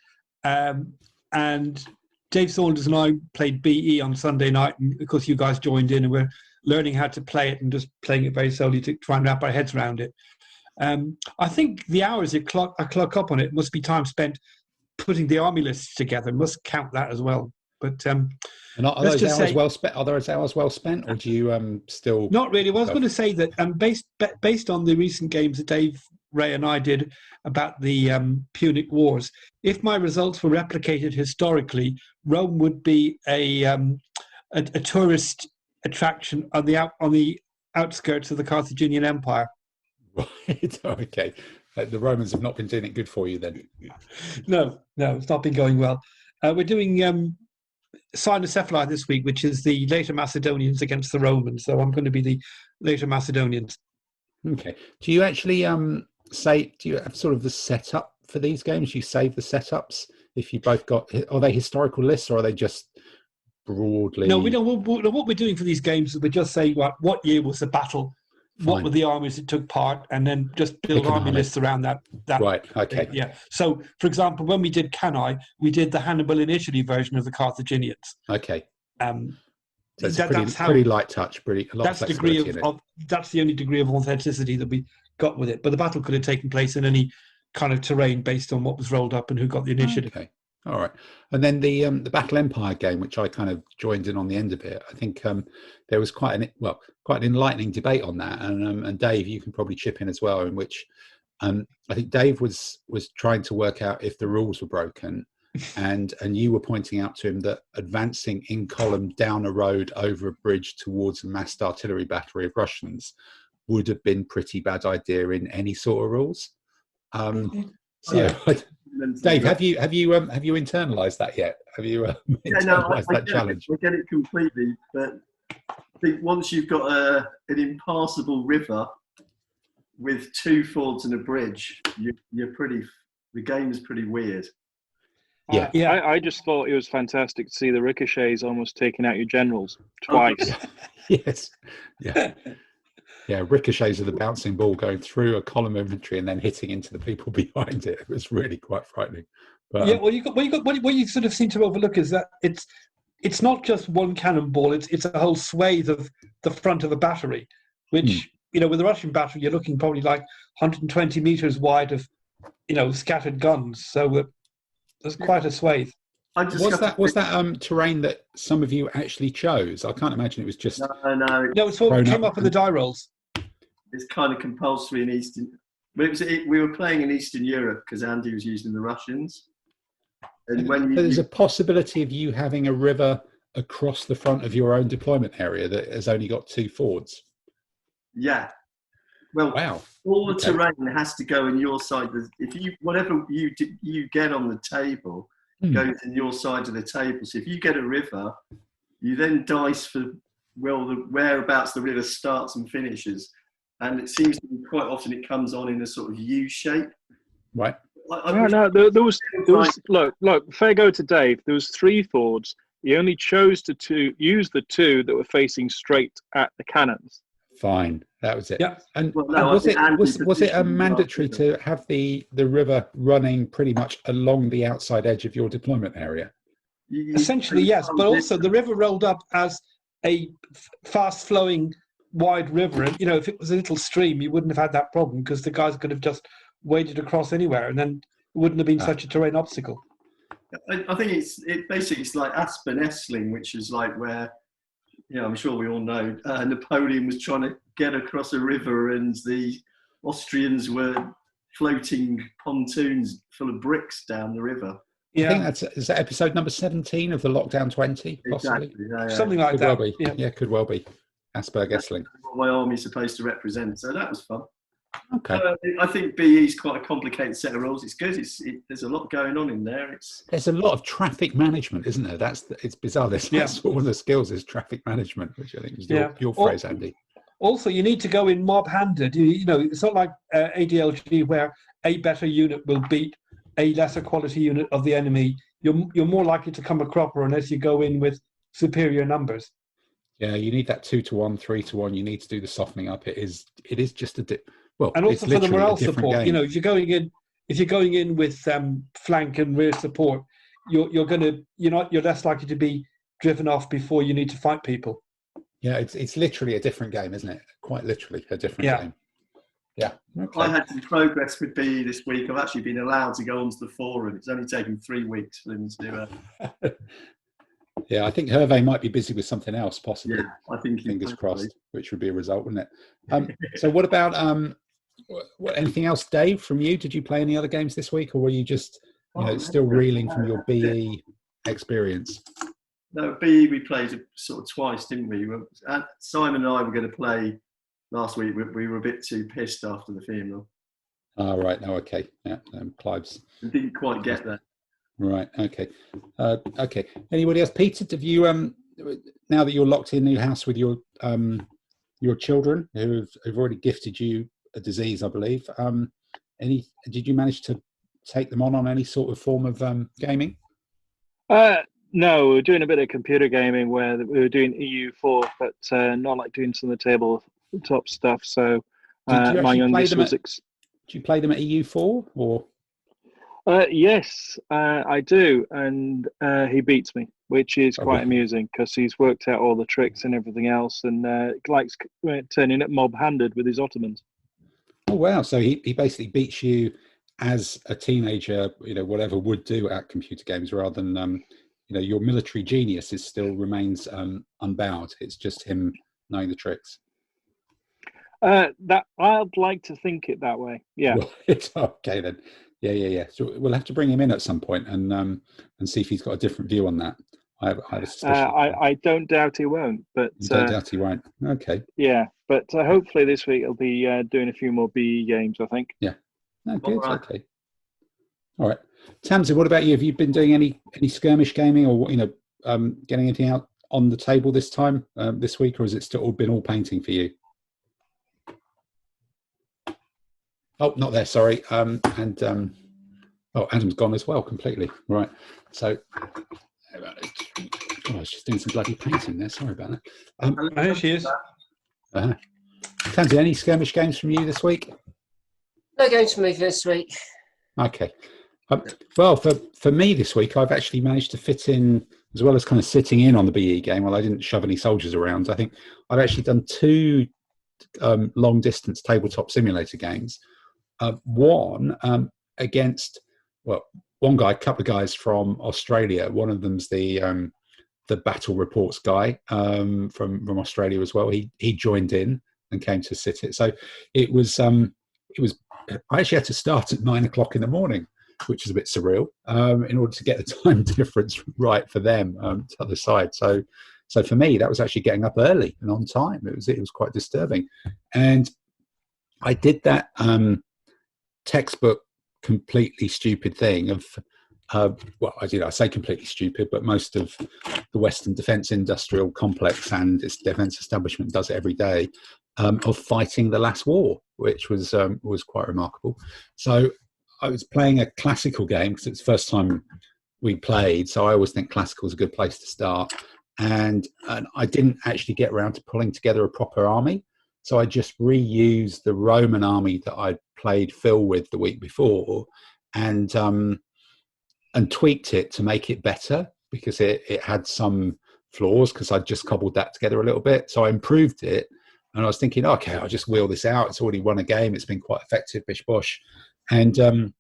and Dave Saunders and I played BE on Sunday night, and of course you guys joined in, and we're learning how to play it and just playing it very slowly to try and wrap our heads around it. I think the hours I clock up on it must be time spent putting the army lists together. Must count that as well. But and are those hours well spent? Are those hours well spent, or do you still? Not really. Well, I was going to say that based on the recent games that Dave Ray and I did about the Punic Wars, if my results were replicated historically, Rome would be a tourist attraction on the outskirts of the Carthaginian Empire. Right. Okay. The Romans have not been doing it good for you then. No, it's not been going well. We're doing Cynocephali this week, which is the later Macedonians against the Romans. So I'm going to be the later Macedonians. Okay. Do you actually do you have sort of the setup for these games? You save the setups if you both got? Are they historical lists or are they just broadly? No, we don't. What we're doing for these games is we're just saying what year was the battle. What were the armies that took part, and then just build army lists around that. Right. Okay. Yeah. So, for example, when we did Cannae, we did the Hannibal in Italy version of the Carthaginians. Okay. So it's pretty light touch. That's the only degree of authenticity that we got with it. But the battle could have taken place in any kind of terrain based on what was rolled up and who got the initiative. Okay. All right. And then the Battle Empire game, which I kind of joined in on the end of it, I think there was quite an enlightening debate on that. And Dave, you can probably chip in as well, in which I think Dave was trying to work out if the rules were broken, and you were pointing out to him that advancing in column down a road over a bridge towards a massed artillery battery of Russians would have been pretty bad idea in any sort of rules. Dave, have you internalised that yet? Have you internalised that challenge? I get it completely, but I think once you've got an impassable river with two fords and a bridge, the game is pretty weird. Yeah, I just thought it was fantastic to see the ricochets almost taking out your generals twice. Yes, yeah. Yeah, ricochets of the bouncing ball going through a column of infantry and then hitting into the people behind it. It was really quite frightening. But, what you sort of seem to overlook is that it's not just one cannonball. It's a whole swathe of the front of a battery, which with the Russian battery you're looking probably like 120 meters wide of scattered guns. So there's quite a swathe. Was that terrain that some of you actually chose? I can't imagine it was just. No. It's what came up in the die rolls. It's kind of compulsory in Eastern. We were playing in Eastern Europe because Andy was using the Russians, And when there's a possibility of you having a river across the front of your own deployment area that has only got 2 fords. Yeah. Well, Wow. all the terrain has to go on your side. If you whatever you get on the table goes in your side of the table. So if you get a river, you then dice for whereabouts the river starts and finishes, and it seems to be quite often it comes on in a sort of U shape. Right. There was look. Fair go to Dave. There was 3 fords. He only chose to use the 2 that were facing straight at the cannons. Fine, that was it. Yeah. And was it mandatory to have the river running pretty much along the outside edge of your deployment area? Essentially, yes. But also the river rolled up as a fast-flowing, wide river. And, if it was a little stream, you wouldn't have had that problem because the guys could have just waded across anywhere and then it wouldn't have been such a terrain obstacle. I think it's like Aspen Essling, which is like where, I'm sure we all know, Napoleon was trying to get across a river and the Austrians were floating pontoons full of bricks down the river. Yeah. I think is that episode number 17 of the Lockdown 20, possibly? Exactly. Yeah. Something like could that. Well be. Yeah, could well be. Asperg Essling. What my army's supposed to represent. So that was fun. Okay. I think BE is quite a complicated set of rules. It's good. There's a lot going on in there. There's a lot of traffic management, isn't there? It's bizarre. That's one of the skills is traffic management, which I think is your phrase, Andy. Also, you need to go in mob-handed. It's not like ADLG where a better unit will beat a lesser quality unit of the enemy. You're more likely to come a cropper unless you go in with superior numbers. Yeah, you need that 2-to-1, 3-to-1. You need to do the softening up. It is just a dip. Well, and also for the morale support, game. If you're going in with flank and rear support, you're less likely to be driven off before you need to fight people. Yeah, it's literally a different game, isn't it? Quite literally a different game. Yeah. Okay. I had some progress with BE this week. I've actually been allowed to go onto the forum. It's only taken 3 weeks for them to do it. Yeah, I think Hervé might be busy with something else, possibly. Yeah, I think fingers crossed, which would be a result, wouldn't it? So what about anything else, Dave, from you? Did you play any other games this week, or were you just still reeling from your BE experience? No, BE we played sort of twice, didn't we? Simon and I were going to play last week. We were a bit too pissed after the funeral. Oh, right. No, okay. Yeah, Clive's. We didn't quite get there. Right. Okay. Okay. Anybody else? Peter, have you now that you're locked in your house with your children who've already gifted you a disease, I believe, did you manage to take them on any sort of form of gaming? No, we were doing a bit of computer gaming where we were doing EU4, but not like doing some of the tabletop stuff. So my youngest was. Do you play them at EU4 or? Yes, I do, and he beats me, which is quite amusing because he's worked out all the tricks and everything else, and likes turning up mob-handed with his Ottomans. Oh wow! So he basically beats you as a teenager, whatever would do at computer games, rather than your military genius still remains unbowed. It's just him knowing the tricks. That I'd like to think it that way. Yeah. It's okay then. Yeah. So we'll have to bring him in at some point and see if he's got a different view on that. I have a suspicion. I don't doubt he won't. But you don't doubt he won't. Okay. Yeah, but hopefully this week he'll be doing a few more BE games, I think. Yeah. No, good. Right. Okay. All right. Tamsin, what about you? Have you been doing any skirmish gaming or getting anything out on the table this time this week, or has it still been all painting for you? Oh, not there. Sorry. Adam's gone as well completely. Right. So, I was just doing some bloody painting there. Sorry about that. There she is. Tansy, any skirmish games from you this week? No games for me this week. Okay. Well, for me this week, I've actually managed to fit in, as well as kind of sitting in on the BE game. Well, I didn't shove any soldiers around. I think I've actually done 2 long-distance tabletop simulator games. One against, one guy, a couple of guys from Australia. One of them's the battle reports guy from Australia as well. He joined in and came to sit it. So it was I actually had to start at 9 o'clock in the morning which is a bit surreal, in order to get the time difference right for them to the other side. So for me, that was actually getting up early and on time. It was quite disturbing, and I did that textbook completely stupid thing of. I say completely stupid, but most of the Western defence industrial complex and its defence establishment does it every day, of fighting the last war, which was quite remarkable. So I was playing a classical game because it's the first time we played, so I always think classical is a good place to start. And I didn't actually get around to pulling together a proper army, so I just reused the Roman army that I'd played Phil with the week before, and tweaked it to make it better, because it had some flaws, because I'd just cobbled that together a little bit. So I improved it, and I was thinking, okay, I'll just wheel this out. It's already won a game. It's been quite effective, bish bosh. And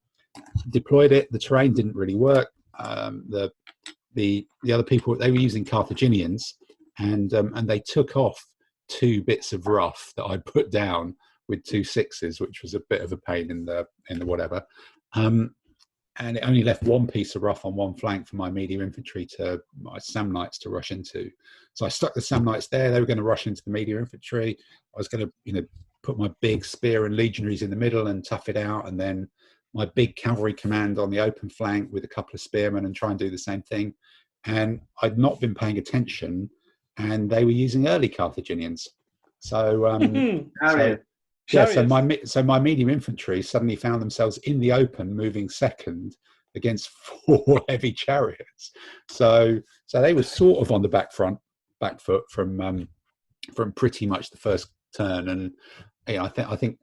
deployed it. The terrain didn't really work. The other people, they were using Carthaginians, and they took off 2 bits of rough that I put down with 2 6s, which was a bit of a pain in the whatever. And it only left 1 piece of rough on one flank for my medium infantry, my Samnites to rush into. So I stuck the Samnites there. They were going to rush into the medium infantry. I was going to, put my big spear and legionaries in the middle and tough it out, and then my big cavalry command on the open flank with a couple of spearmen and try and do the same thing. And I'd not been paying attention, and they were using early Carthaginians. So, so my medium infantry suddenly found themselves in the open, moving second against 4 heavy chariots. So they were sort of on the back foot from pretty much the first turn. And I think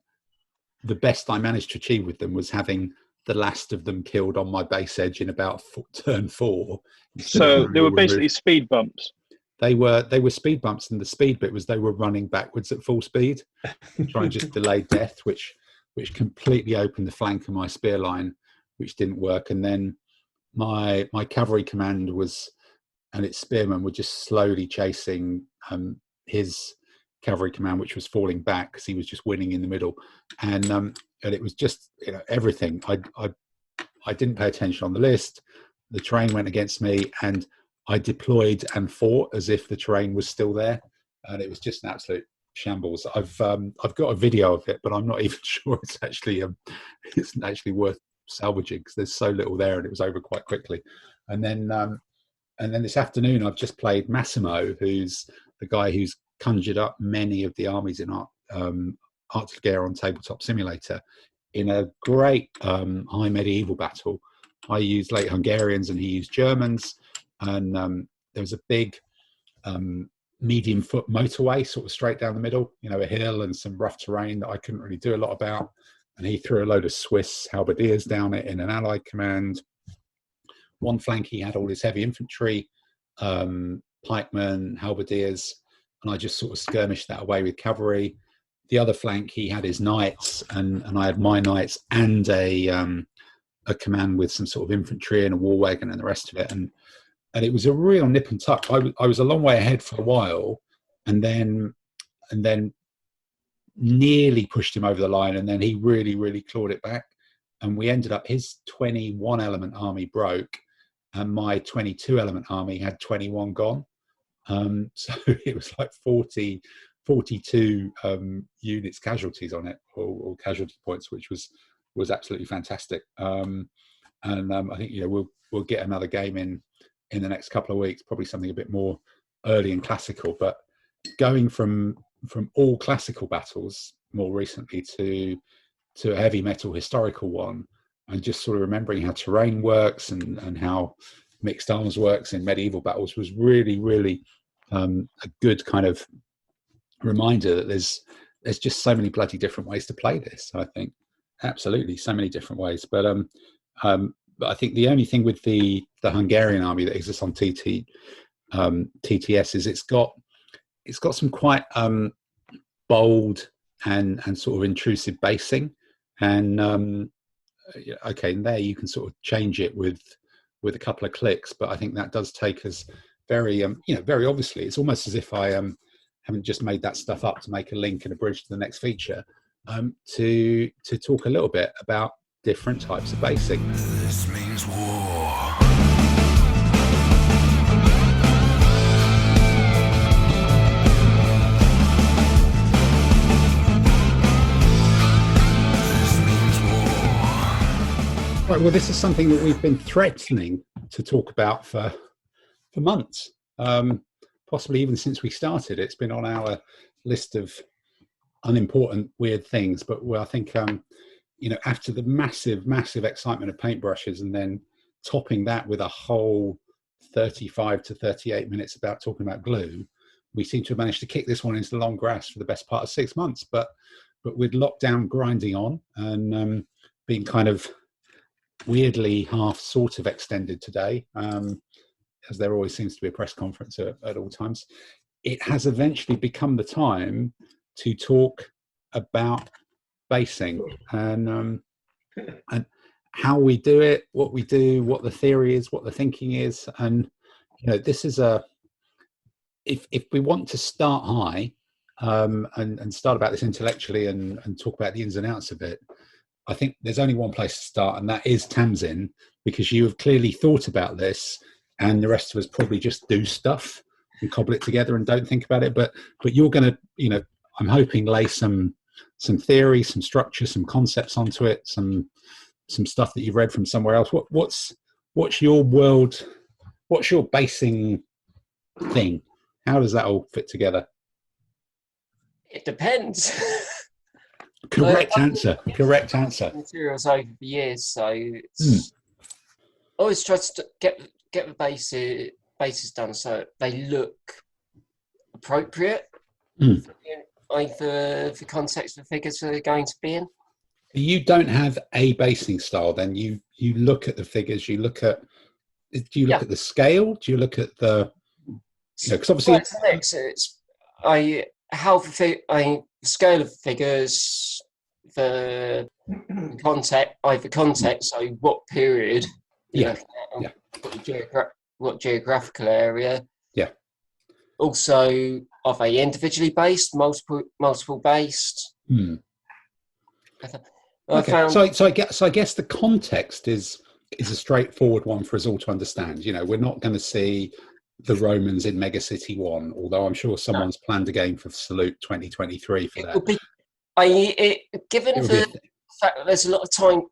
the best I managed to achieve with them was having the last of them killed on my base edge in about turn 4. So they were basically speed bumps. They were speed bumps, and the speed bit was they were running backwards at full speed, trying to just delay death, which completely opened the flank of my spear line, which didn't work. And then my cavalry command and its spearmen were just slowly chasing his cavalry command, which was falling back because he was just winning in the middle. And it was just everything. I didn't pay attention on the list. The terrain went against me, and I deployed and fought as if the terrain was still there, and it was just an absolute shambles. I've got a video of it, but I'm not even sure it's actually worth salvaging, because there's so little there, and it was over quite quickly. And then this afternoon I've just played Massimo, who's the guy who's conjured up many of the armies in Artillery on Tabletop Simulator, in a great high medieval battle. I used late Hungarians and he used Germans. And there was a big medium foot motorway sort of straight down the middle, a hill and some rough terrain that I couldn't really do a lot about. And he threw a load of Swiss halberdiers down it in an allied command. One flank he had all his heavy infantry, pikemen, halberdiers, and I just sort of skirmished that away with cavalry. The other flank he had his knights, and I had my knights and a command with some sort of infantry and a war wagon and the rest of it. And it was a real nip and tuck. I was a long way ahead for a while, and then nearly pushed him over the line, and then he really, really clawed it back. And we ended up, his 21 element army broke, and my 22 element army had 21 gone. So it was like 42 units casualties on it, or casualty points, which was absolutely fantastic. And I think we'll get another game in the next couple of weeks, probably something a bit more early and classical. But going from all classical battles more recently to a heavy metal historical one, and just sort of remembering how terrain works and how mixed arms works in medieval battles was really, really a good kind of reminder that there's just so many bloody different ways to play this. I think absolutely so many different ways. But I think the only thing with the Hungarian army that exists on TTS is it's got some quite bold and sort of intrusive basing, and and there you can sort of change it with a couple of clicks. But I think that does take us very very obviously. It's almost as if I haven't just made that stuff up to make a link and a bridge to the next feature. To talk a little bit about different types of basing. This means war. Right, well, this is something that we've been threatening to talk about for months, possibly even since we started. It's been on our list of unimportant, weird things. But I think, after the massive excitement of paintbrushes and then topping that with a whole 35 to 38 minutes about talking about glue, we seem to have managed to kick this one into the long grass for the best part of 6 months. But with lockdown grinding on and being kind of weirdly sort of extended today, as there always seems to be a press conference at all times, it has eventually become the time to talk about basing and how we do it, what we do, what the theory is, what the thinking is. And this is if we want to start high and start about this intellectually and talk about the ins and outs of it, I think there's only one place to start, and that is Tamsin, because you have clearly thought about this, and the rest of us probably just do stuff and cobble it together and don't think about it. But you're going to, I'm hoping, lay some theory, some structure, some concepts onto it, some stuff that you've read from somewhere else. What's your world? What's your basing thing? How does that all fit together? It depends. Correct answer. Materials over the years, so it's always try to get the bases done so they look appropriate for the context of the figures they're going to be in. You don't have a basing style, then you look at the figures. Do you look at the scale? Do you look at the because obviously it's a mix. The scale of figures, the context, so what period, what geographical area. Yeah. Also, are they individually based, multiple based? Okay. So I guess the context is a straightforward one for us all to understand. We're not going to see the Romans in Megacity 1, although I'm sure someone's planned a game for Salute 2023 for that. Given the fact that there's a lot of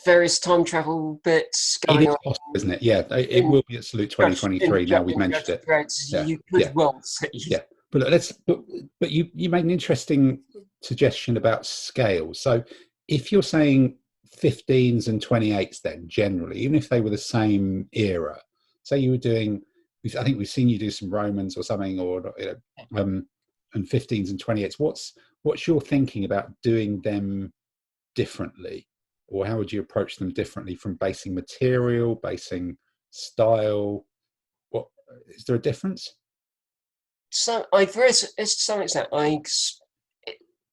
various time travel bits going on. Possible, isn't it? Yeah, it will be at Salute 2023 now we've mentioned it. You could well see. Yeah, but you made an interesting suggestion about scale. So if you're saying 15s and 28s, then generally, even if they were the same era, say you were doing, I think we've seen you do some Romans or something, or and 15s and 28s. What's your thinking about doing them differently, or how would you approach them differently from basing material, basing style? What is there a difference? So I've read to some extent.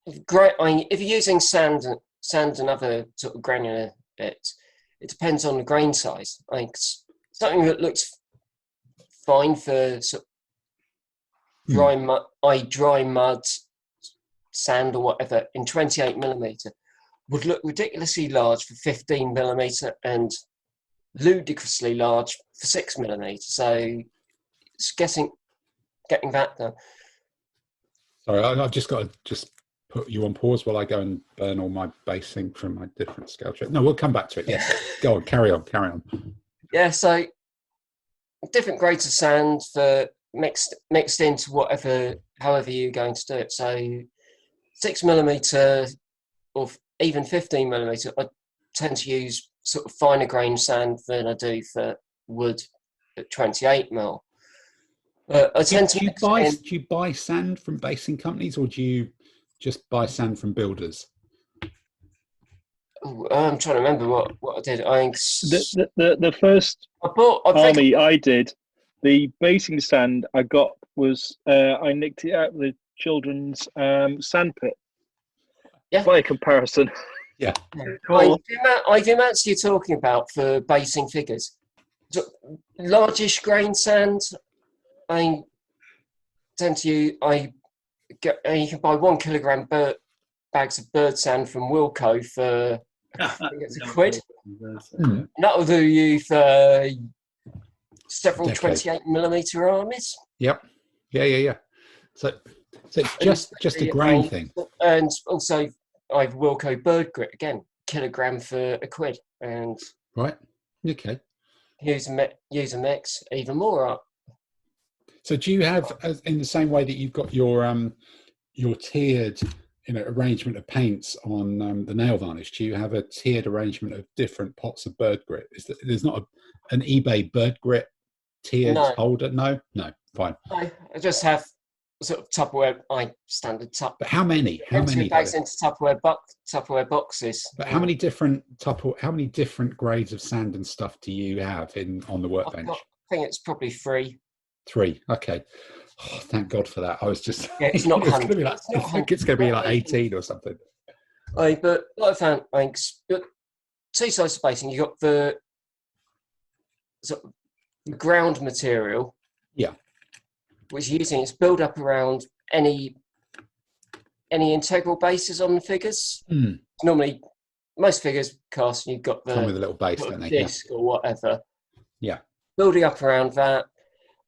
If you're using sand and other sort of granular bits, it depends on the grain size. Something that looks fine for sort of dry mud, sand or whatever in 28mm would look ridiculously large for 15mm and ludicrously large for 6mm. So it's getting that done. Sorry, I've just got to put you on pause while I go and burn all my basing from my different scale checks. No, we'll come back to it. Yeah, go on, carry on. Yeah, so different grades of sand for mixed into however you're going to do it. So 6mm or even 15mm, I tend to use sort of finer grain sand than I do for wood at 28mm. Do you buy sand from basing companies, or do you just buy sand from builders? I'm trying to remember what I did. I think the first army I did, the basing sand I got was I nicked it out of the children's sand pit. Yeah. By comparison. Yeah. Cool. The amounts you're talking about for basing figures, so, largish grain sand. I tend to use. You can buy 1 kilogram bags of bird sand from Wilco for I think it's £1. Mm. That'll do you for several Decade. 28mm armies. Yep. Yeah. So it's just a grain thing. And also, I've Wilco bird grit again, kilogram for £1, and Right. Okay. use a mix even more up. So do you have, in the same way that you've got your tiered, arrangement of paints on the nail varnish, do you have a tiered arrangement of different pots of bird grit? There's not an eBay bird grit tiered holder? No, fine. I just have sort of Tupperware, standard Tupperware. But how many? Bags into Tupperware boxes. But how many different grades of sand and stuff do you have on the workbench? I think it's probably 3. 3. Okay. Oh, thank God for that. I was just. Yeah, it's not 100. I think it's going to be like 18 or something. But what I found, two sides of basing. You got the sort of ground material. Yeah. Which you're using, it's built up around any integral bases on the figures. Mm. Normally, most figures cast, you've got the come with a little base, don't they? Disc or whatever. Yeah. Building up around that,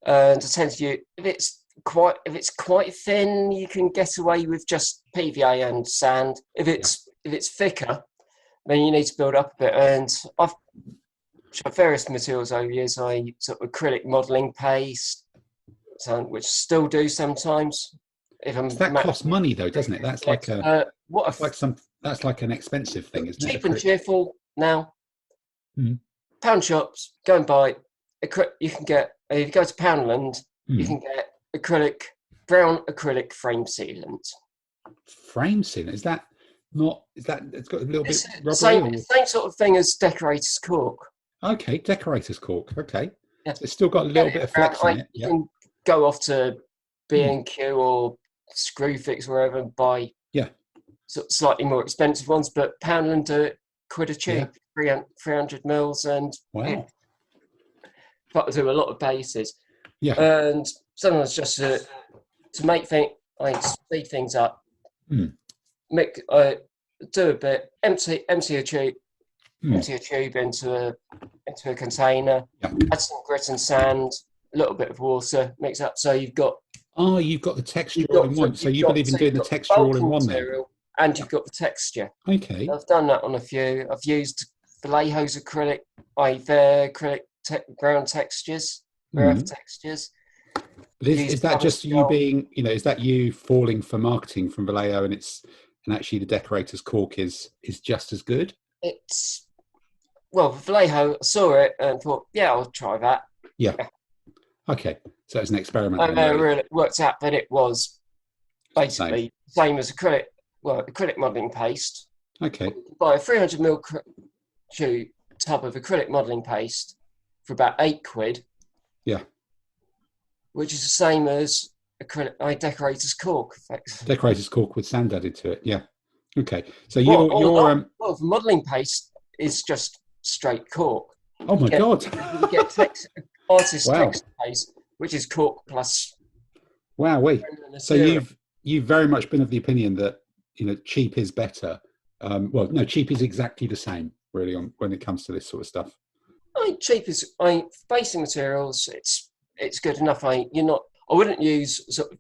and I tend to use, if it's quite thin, you can get away with just PVA and sand. If it's thicker, then you need to build up a bit. And I've tried various materials over the years. I sort of acrylic modelling paste, which still do sometimes. That costs money though, doesn't it? That's like that's like an expensive thing, isn't it? Cheap and cheerful now. Mm. Pound shops, go and buy. You can get, if you go to Poundland, you can get brown acrylic frame sealant. Frame sealant? Is that it's got a little bit rubbery? Same sort of thing as decorator's cork. Okay, decorator's cork. Okay. Yeah. It's still got a little bit of flex in it. You can go off to B&Q or Screwfix, wherever, and buy sort of slightly more expensive ones, but Poundland do it £1 a tube, 300 mils, and but I do a lot of bases. Yeah. And sometimes just to make things, speed things up, do a bit, empty a tube into a container, add some grit and sand, a little bit of water, mix up. So you've got the texture all in one. So you believe in doing the texture all in one then? And you've got the texture. Okay. I've done that on a few. I've used Vallejo's acrylic, their acrylic ground textures, earth textures. But is that just you being, is that you falling for marketing from Vallejo, and actually the decorator's cork is just as good? Vallejo, I saw it and thought, I'll try that. Yeah. Okay. So it's an experiment. And it really worked out that it was basically same as acrylic modelling paste. Okay. Buy a 300ml tub of acrylic modelling paste for about £8. Yeah. Which is the same as decorator's cork. Decorator's cork with sand added to it. Yeah. Okay. So the modelling paste is just straight cork. Oh my God. You get artist text paste, which is cork plus. Wow. So you've very much been of the opinion that cheap is better. Cheap is exactly the same really when it comes to this sort of stuff. Cheap is basing materials. It's good enough. I wouldn't use sort of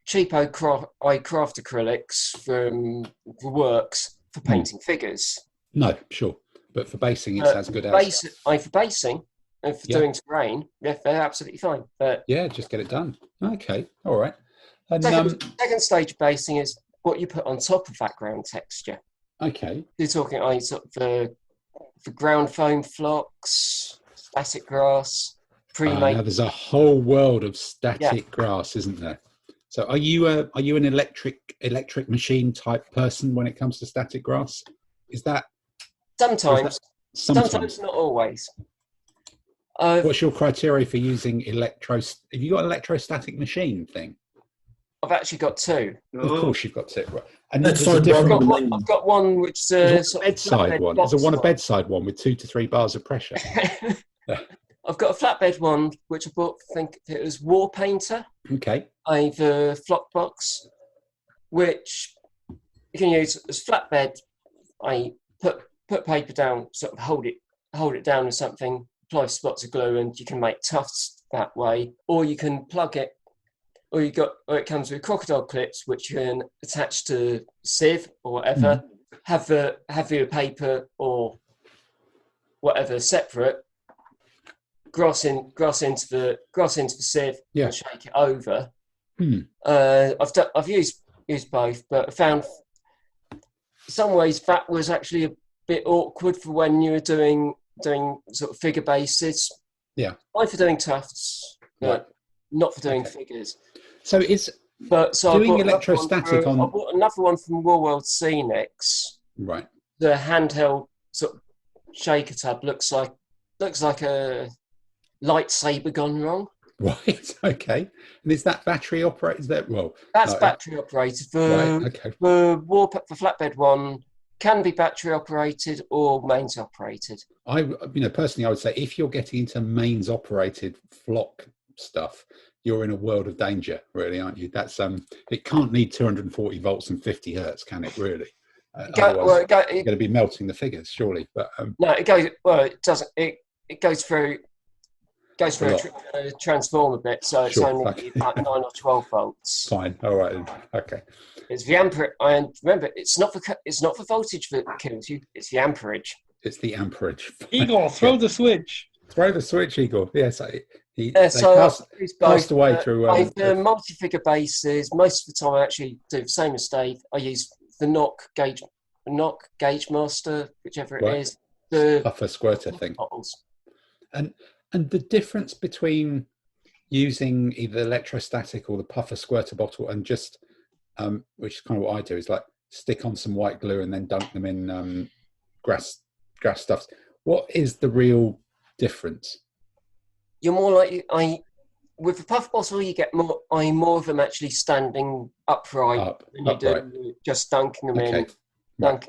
cheapo craft acrylics from the works for painting figures. No, sure, but for basing, it's as good as. For basing and for doing terrain, they're absolutely fine. But just get it done. Okay, all right. And second stage of basing is what you put on top of that ground texture. Okay. You're talking sort of the ground foam flocks, static grass, pre-made. Now there's a whole world of static grass, isn't there? So are you an electric machine type person when it comes to static grass? Is that sometimes not always? What's your criteria for using have you got an electrostatic machine thing? I've actually got two. Of course you've got two. Right. And I've got one which is a bedside one. There's a bedside one with 2 to 3 bars of pressure. I've got a flatbed one which I bought. I think it was War Painter. Okay. I've a flock box, which you can use as flatbed. I put put paper down, sort of hold it down with something, apply spots of glue, and you can make tufts that way. Or you can plug it, or it comes with crocodile clips, which you can attach to sieve or whatever. Have your paper or whatever separate. Grass into the sieve and shake it over. I've used both, but I found in some ways that was actually a bit awkward for when you were doing sort of figure bases. Yeah. Fine for doing tufts, but not for doing figures. So doing electrostatic on. I bought another one from War World Scenics. Right. The handheld sort of shaker tub looks like a lightsaber gone wrong. Right. Okay. And is that battery operated? That's battery operated. The flatbed one can be battery operated or mains operated. Personally, I would say if you're getting into mains operated flock stuff, you're in a world of danger, really, aren't you? That's it can't need 240 volts and 50 hertz, can it? Really? Otherwise, you're going to be melting the figures, surely. But no, it goes. Well, it doesn't. It goes through a transformer bit, so it's only about 9 or 12 volts. Fine. All right. Okay. It's the amperage. And remember, it's not for voltage that kills you. It's the amperage. It's the amperage. Igor, throw the switch. Throw the switch, Igor. Yes. He passed away through. The multi-figure bases. Most of the time, I actually do the same as Dave. I use the knock gauge master, whichever it is. The puffer squirter thing. Bottles. And the difference between using either electrostatic or the puffer squirter bottle and just, which is kind of what I do, is like stick on some white glue and then dunk them in grass stuffs. What is the real difference? You're more like with the puff bottle, you get more of them actually standing upright than you do just dunking them in. And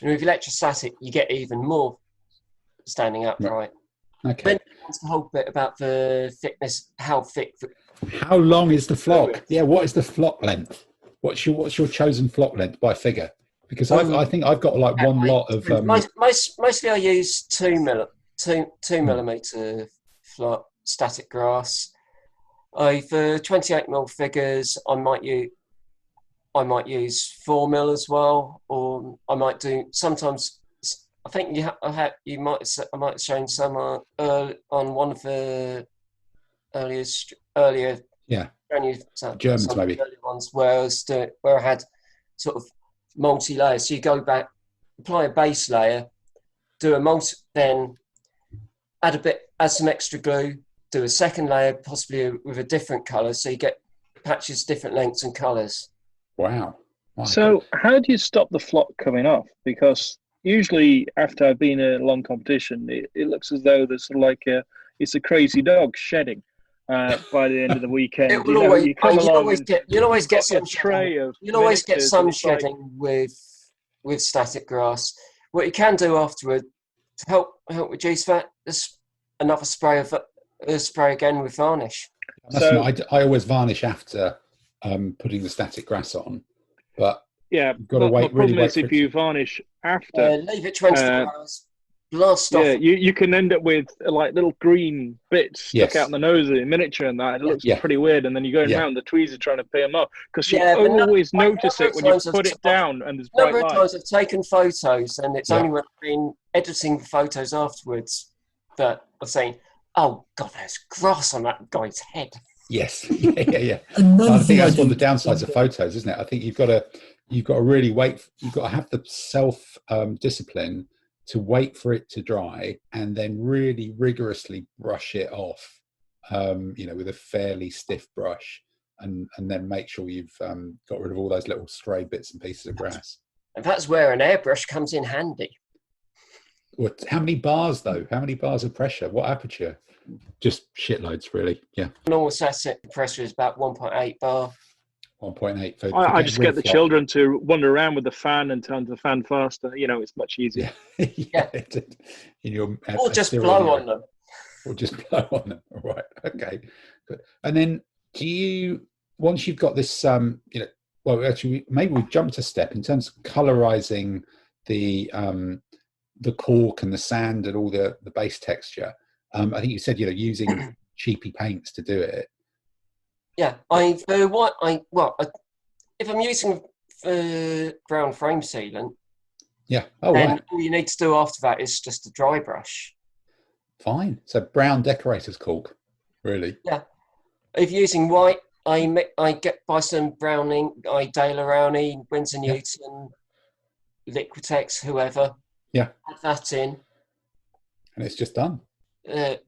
with electrostatic, you get even more standing upright. Okay. Then it's the whole bit about the thickness, how thick. How long is the flock? Yeah, what is the flock length? What's your chosen flock length by figure? Because I think I've got like one lot of. Mostly I use 2 millimeter flock static grass. For 28mm figures, I might use 4mm as well, or I might do sometimes. I think I might have shown some on one of the earlier Germans maybe ones where I had sort of multi-layers. So you go back, apply a base layer, do a then add some extra glue, do a second layer possibly with a different colour, so you get patches different lengths and colours. Wow. So how do you stop the flock coming off? Because usually after I've been in a long competition, it looks as though there's sort of like it's a crazy dog shedding by the end of the weekend. You'll always get some shedding with static grass. What you can do afterward to help reduce that is another spray again with varnish. I always varnish after putting the static grass on, but you've got to wait. The problem is if you varnish after, leave it 24 hours. Blast off. Yeah, you can end up with like little green bits stuck out in the nose in miniature, and that it looks pretty weird. And then you go around, the tweezers are trying to pay them off because you always notice it when you put it down and there's bright light. Number of times I've taken photos, and it's only when I've been editing the photos afterwards that I've seen, oh God, there's grass on that guy's head. Yes, yeah. I think that's one of the downsides of photos, isn't it? I think you've got to really wait. You've got to have the self discipline to wait for it to dry and then really rigorously brush it off, with a fairly stiff brush, and then make sure you've got rid of all those little stray bits and pieces of grass. And that's where an airbrush comes in handy. How many bars though? How many bars of pressure? What aperture? Just shitloads, really. Yeah. Normal static pressure is about 1.8 bar. 1.8. I just get the children to wander around with the fan and turn the fan faster. It's much easier. Or just blow on them. Or just blow on them. All right. Okay. Good. And then once you've got this, actually, maybe we jumped a step in terms of colorizing the the cork and the sand and all the base texture. I think you said using cheapy paints to do it. Yeah, if I'm using ground frame sealant, then right. all you need to do after that is just a dry brush. Fine. So brown decorator's cork, really. Yeah. If you're using white, I buy some brown ink, Daler-Rowney, Winsor Newton, Liquitex, whoever. Yeah. Add that in. And it's just done.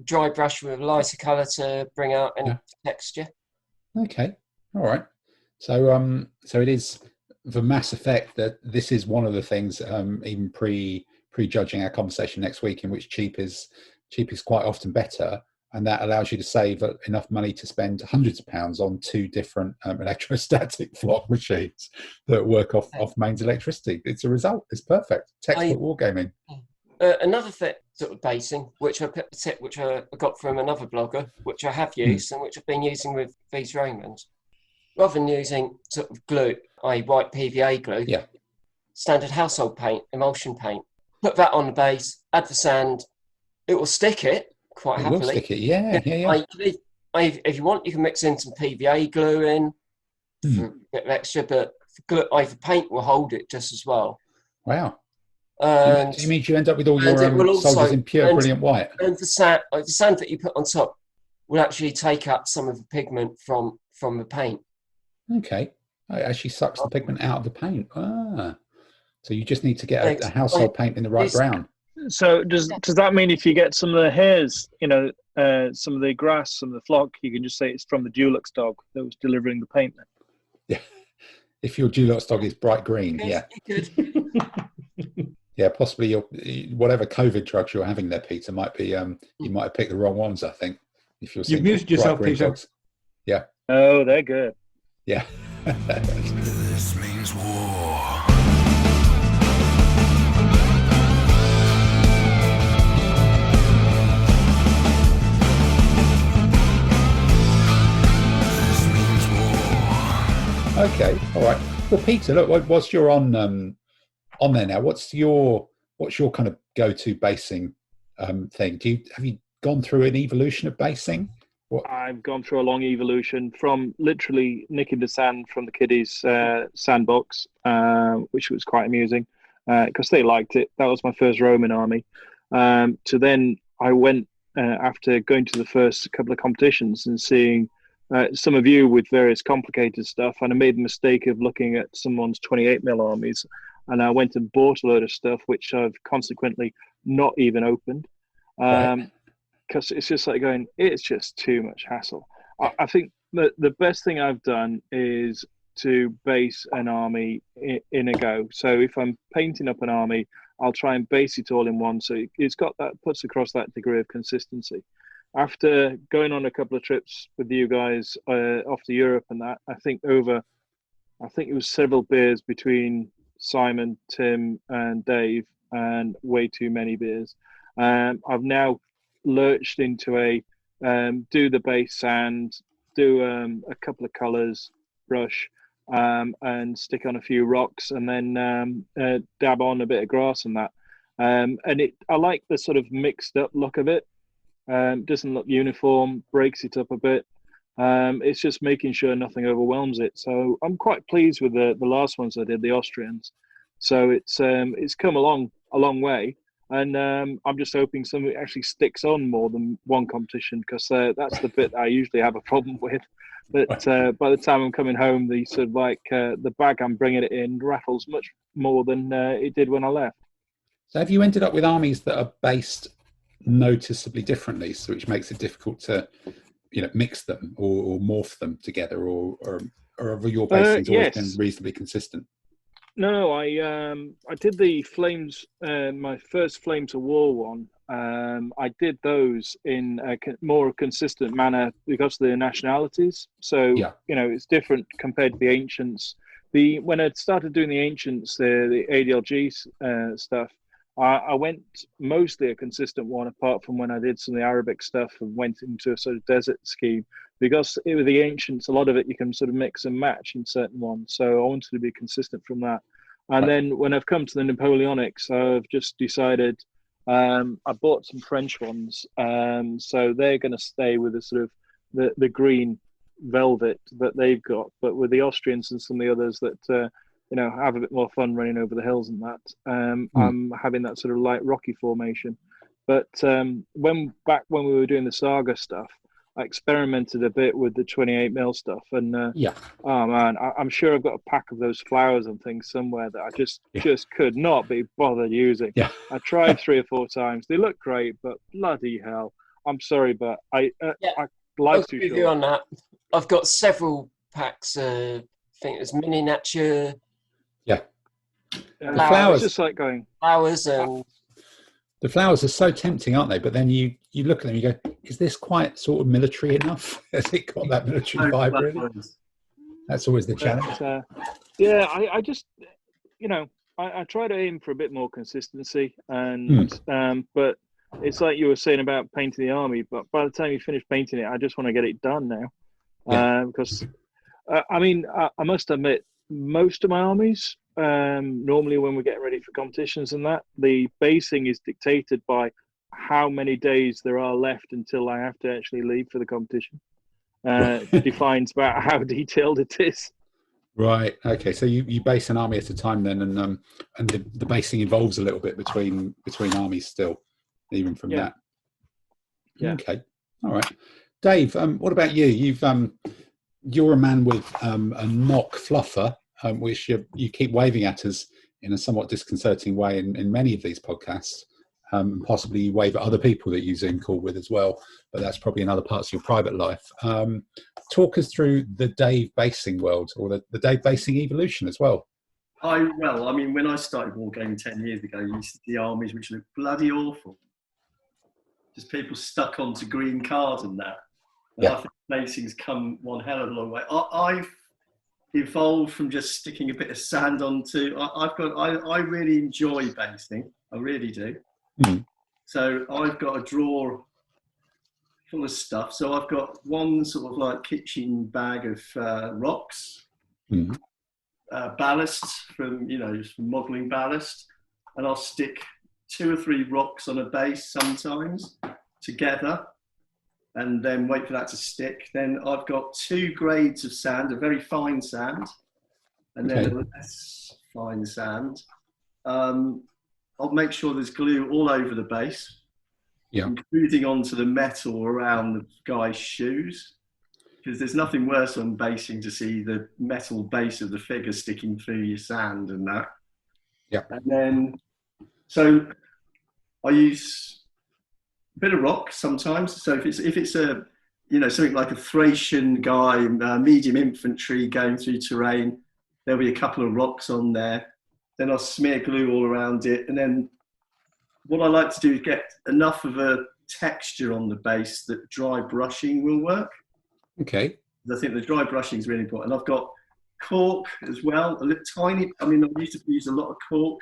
Dry brush with a lighter colour to bring out any texture. Okay. All right. So so it is the Mass Effect that this is one of the things, even prejudging our conversation next week, in which cheap is quite often better, and that allows you to save enough money to spend hundreds of pounds on 2 different electrostatic flock machines that work off mains electricity. It's a result. It's perfect. Textbook wargaming. Another sort of basing, which I got from another blogger, which I have used and which I've been using with these Romans. Rather than using sort of glue, white PVA glue, standard household paint, emulsion paint, put that on the base, add the sand, it will stick it quite happily. It will stick it, yeah. If you want, you can mix in some PVA glue in for a bit of extra, but the paint will hold it just as well. Wow. So you mean you end up with all your soldiers in pure brilliant white? And the sand that you put on top will actually take up some of the pigment from the paint. Okay. It actually sucks the pigment out of the paint. So you just need to get a household paint in the right brown. So does that mean if you get some of the hairs, some of the grass, some of the flock, you can just say it's from the Dulux dog that was delivering the paint then? Yeah. If your Dulux dog is bright green, You could. Yeah, possibly whatever COVID drugs you're having there, Peter, might be you might have picked the wrong ones, I think. If you've muted yourself, Peter. Dogs. Yeah. Oh, they're good. Yeah. This means war. This means war. Okay. All right. Well, Peter, look, whilst you're on there now, what's your kind of go-to basing thing? Have you gone through an evolution of basing? I've gone through a long evolution from literally nicking the sand from the kiddies' sandbox, which was quite amusing because they liked it. That was my first Roman army. To then I went after going to the first couple of competitions and seeing some of you with various complicated stuff, and I made the mistake of looking at someone's 28mm armies, and I went and bought a load of stuff which I've consequently not even opened. Because it's just like going, it's just too much hassle. I think the best thing I've done is to base an army in a go. So if I'm painting up an army, I'll try and base it all in one. So it's got that, puts across that degree of consistency. After going on a couple of trips with you guys off to Europe and that, I think it was several beers between Simon, Tim and Dave, and way too many beers. I've now lurched into do the base sand, do a couple of colors, brush, and stick on a few rocks, and then dab on a bit of grass and that. And I like the sort of mixed up look of it. Doesn't look uniform, breaks it up a bit. It's just making sure nothing overwhelms it. So I'm quite pleased with the last ones I did, the Austrians. So it's come along a long way. And I'm just hoping something actually sticks on more than one competition, because that's the bit I usually have a problem with. But by the time I'm coming home, the sort of the bag I'm bringing it in rattles much more than it did when I left. So have you ended up with armies that are based noticeably differently, so which makes it difficult to mix them or morph them together, or have your basing's always been reasonably consistent? No, I did the Flames, my first Flame to War one. I did those in a more consistent manner because of the nationalities. So, it's different compared to the Ancients. When I started doing the Ancients, the ADLG stuff, I went mostly a consistent one, apart from when I did some of the Arabic stuff and went into a sort of desert scheme. Because with the Ancients, a lot of it you can sort of mix and match in certain ones. So I wanted to be consistent from that. And then when I've come to the Napoleonics, I've just decided I bought some French ones. So they're going to stay with the sort of the green velvet that they've got, but with the Austrians and some of the others that have a bit more fun running over the hills and that. I'm having that sort of light rocky formation. But when we were doing the Saga stuff, I experimented a bit with the 28mm stuff, and oh man, I'm sure I've got a pack of those flowers and things somewhere that I just could not be bothered using. Yeah. I tried 3 or 4 times. They look great, but bloody hell, I'm sorry, but life's too short. On that, I've got several packs. I think it was miniature. Yeah. The flowers, just like going flowers and. The flowers are so tempting, aren't they? But then you look at them, you go, is this quite sort of military enough? Has it got that military vibe, really? That's always the challenge. I just, I try to aim for a bit more consistency. And but it's like you were saying about painting the army. But by the time you finish painting it, I just want to get it done now. Because, I must admit, most of my armies, normally when we're getting ready for competitions and that, the basing is dictated by how many days there are left until I have to actually leave for the competition. Defines about how detailed it is. Right. Okay. So you base an army at a time then, and the basing evolves a little bit between armies still, even from that. Yeah. Okay. All right. Dave, what about you? You're a man with a knock fluffer, which you keep waving at us in a somewhat disconcerting way in many of these podcasts. Possibly you wave at other people that you Zoom call with as well, but that's probably in other parts of your private life. Talk us through the Dave basing world, or the Dave basing evolution as well. When I started wargaming 10 years ago, you used to see armies which looked bloody awful. Just people stuck onto green cards and that. And I think basing's come one hell of a long way. I've evolved from just sticking a bit of sand onto. I really enjoy basing. I really do. So I've got a drawer full of stuff. So I've got one sort of like kitchen bag of rocks, ballast from modelling ballast, and I'll stick 2 or 3 rocks on a base sometimes together, and then wait for that to stick. Then I've got 2 grades of sand, a very fine sand, and then a less fine sand. I'll make sure there's glue all over the base, including onto the metal around the guy's shoes, because there's nothing worse on basing to see the metal base of the figure sticking through your sand and that. Yeah. And then, so I use a bit of rock sometimes. So if it's a, something like a Thracian guy, medium infantry going through terrain, there'll be a couple of rocks on there. Then I'll smear glue all around it. And then what I like to do is get enough of a texture on the base that dry brushing will work. Okay. I think the dry brushing is really important. And I've got cork as well, a little tiny, I used to use a lot of cork,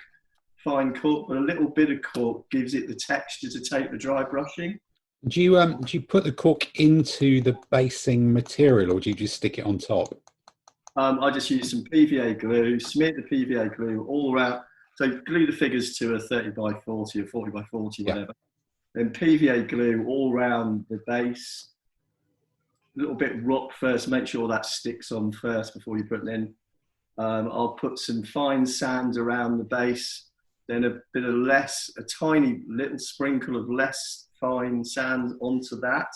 fine cork, but a little bit of cork gives it the texture to take the dry brushing. Do you put the cork into the basing material, or do you just stick it on top? I just use some PVA glue, smear the PVA glue all around. So glue the figures to a 30 by 40 or 40 by 40, whatever. Then PVA glue all around the base. A little bit of rock first, make sure that sticks on first before you put it in. I'll put some fine sand around the base, then a tiny little sprinkle of less fine sand onto that.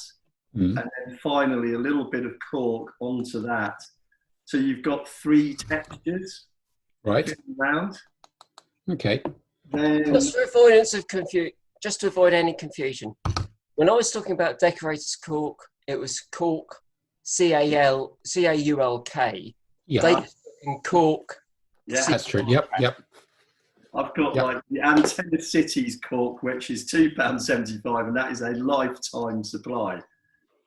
And then finally a little bit of cork onto that. So you've got 3 textures, right? Around. Okay. Then, just for avoidance of just to avoid any confusion, when I was talking about decorator's cork, it was cork, CAULK. Yeah. They in cork. Yeah, that's true. Yep. I've got like the Antenna Cities cork, which is £2.75, and that is a lifetime supply.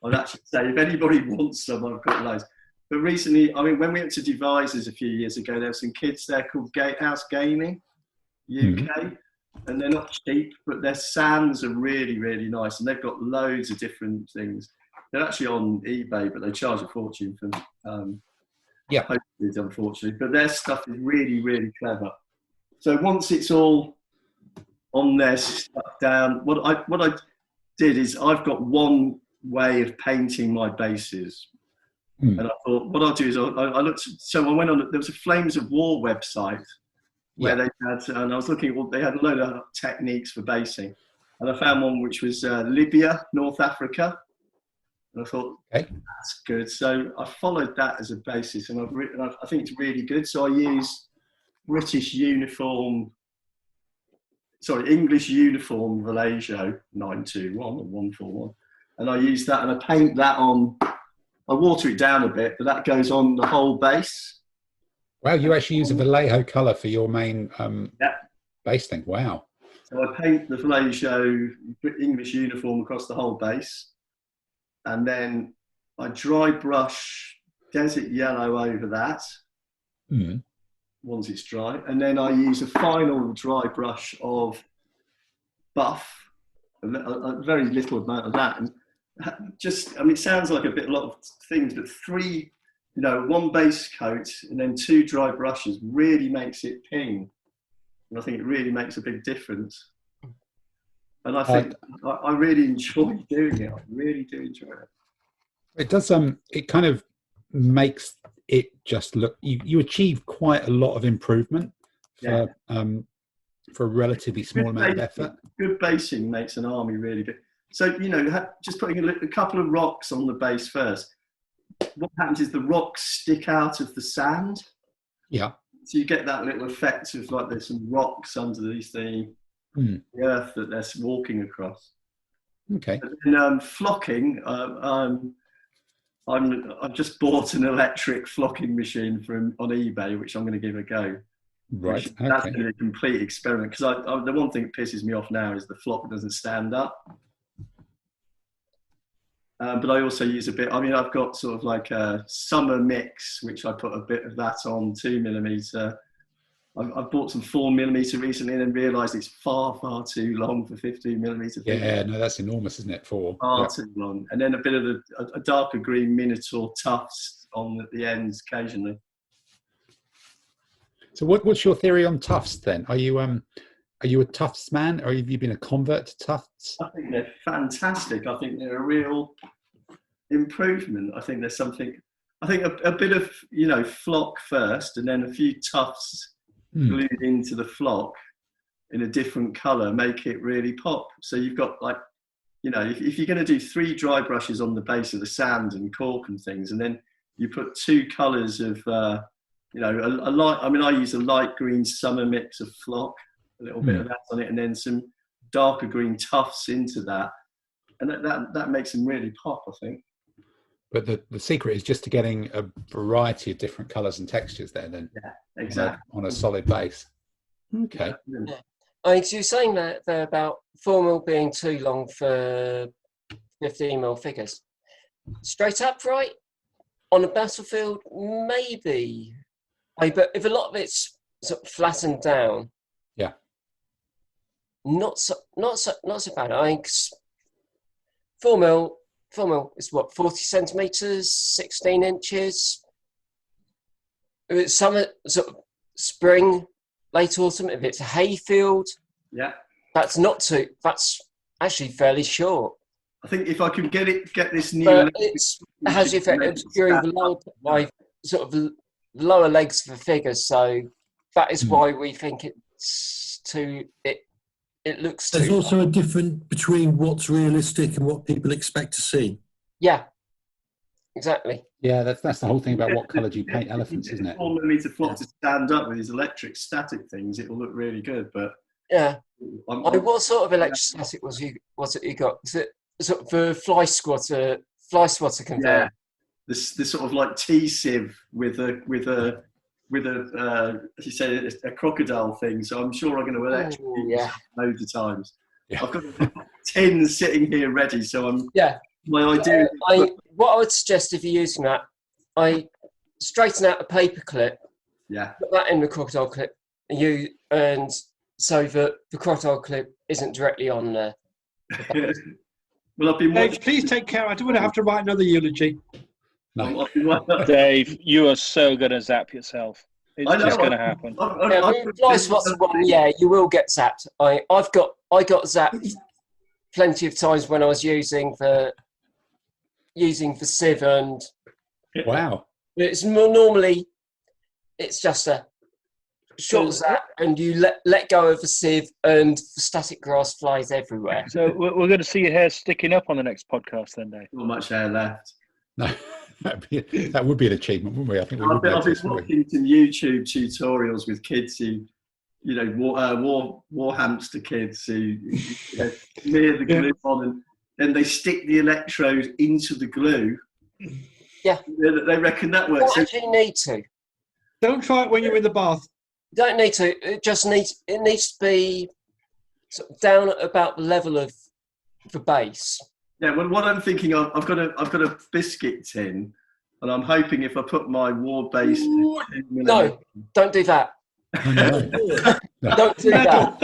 I'd actually say if anybody wants some, I've got loads. But recently, when we went to Devisers a few years ago, there were some kids there called Gatehouse Gaming UK, and they're not cheap, but their sands are really, really nice, and they've got loads of different things. They're actually on eBay, but they charge a fortune for postage, unfortunately. But their stuff is really, really clever. So once it's all on there, stuck down, what I did is I've got one way of painting my bases. And I thought, what I'll do is I looked, so I went on, there was a Flames of War website where they had, and I was looking at, they had a load of techniques for basing. And I found one which was Libya, North Africa. And I thought, that's good. So I followed that as a basis, and I think it's really good. So I use English uniform Vallejo 921 or 141. And I use that, and I paint that on, I water it down a bit, but that goes on the whole base. Wow, you actually use a Vallejo colour for your main base thing. Wow. So I paint the Vallejo English uniform across the whole base, and then I dry brush desert yellow over that once it's dry, and then I use a final dry brush of buff, a very little amount of that, and just, I mean, it sounds like a lot of things, but one base coat and then 2 dry brushes really makes it ping. And I think it really makes a big difference. And I think I really enjoy doing it. I really do enjoy it. It does. It kind of makes it just look. You achieve quite a lot of improvement for a relatively small amount of effort. Good basing makes an army really good. So, just putting a couple of rocks on the base first, what happens is the rocks stick out of the sand. Yeah. So you get that little effect of like there's some rocks underneath the earth that they're walking across. Okay. And flocking, I've just bought an electric flocking machine on eBay, which I'm going to give a go. Right. Okay. That's going to be a complete experiment, because the one thing that pisses me off now is the flock doesn't stand up. But I also use a bit, I've got sort of like a summer mix, which I put a bit of that on 2mm. I've bought some 4mm recently and then realised it's far, far too long for 15mm. Yeah, no, that's enormous, isn't it? Far too long. And then a bit of a darker green Minotaur tufts on at the ends occasionally. So what's your theory on tufts then? Are you a tufts man, or have you been a convert to tufts? I think they're fantastic. I think they're a real improvement. I think there's something, I think a bit of, flock first and then a few tufts glued into the flock in a different colour make it really pop. So you've got if you're going to do 3 dry brushes on the base of the sand and cork and things, and then you put 2 colours of, a light, I use a light green summer mix of flock, a little bit of that on it, and then some darker green tufts into that, and that makes them really pop, I think. But the secret is just to getting a variety of different colours and textures there then. Yeah, exactly. On a solid base. Okay. Yeah. So you're saying that they're about 4mm being too long for 15mm figures. Straight upright on a battlefield, maybe. But if a lot of it's sort of flattened down, not so bad. I think 4mm is what, 40 centimeters, 16 inches. If it's summer, sort of spring, late autumn, if it's a hayfield, that's actually fairly short. I think if I could get this new, but it has the effect of obscuring the lower legs of the figures. So that is why we think it's too. It looks. There's also a difference between what's realistic and what people expect to see. Yeah, exactly. Yeah, that's the whole thing about what colour do you paint elephants, isn't it? 4mm flock to stand up with these electric static things, it will look really good. But what sort of electrostatic was it you got? Is it sort of the fly swatter conveyor? Yeah, this sort of like T-sieve with a as you say, a crocodile thing. So I'm sure I'm going to electrocute loads of times. Yeah. I've got 10 sitting here ready. So my idea. What I would suggest if you're using that, I straighten out a paper clip. Yeah. Put that in the crocodile clip, and so that the crocodile clip isn't directly on there. Well, I've been. Dave, please take care. I don't want to have to write another eulogy. No. Dave, you are so going to zap yourself. It's just going to happen. Fly spots are one. Yeah, you will get zapped. I got zapped plenty of times when I was using the sieve, and wow, it's more normally it's just a short zap, and you let go of the sieve, and the static grass flies everywhere. So we're going to see your hair sticking up on the next podcast, then, Dave. Not much hair left. no, that would be an achievement, wouldn't we? I think we would. I've been watching some YouTube tutorials with kids who, war hamster kids who smear the glue on, and then they stick the electrodes into the glue. Yeah, they reckon that works. You don't actually need to. Don't try it when you're in the bath. You don't need to. It needs to be sort of down at about the level of the base. Yeah, well, what I'm thinking of, I've got a biscuit tin, and I'm hoping if I put my war base. No, don't do that. Don't do that.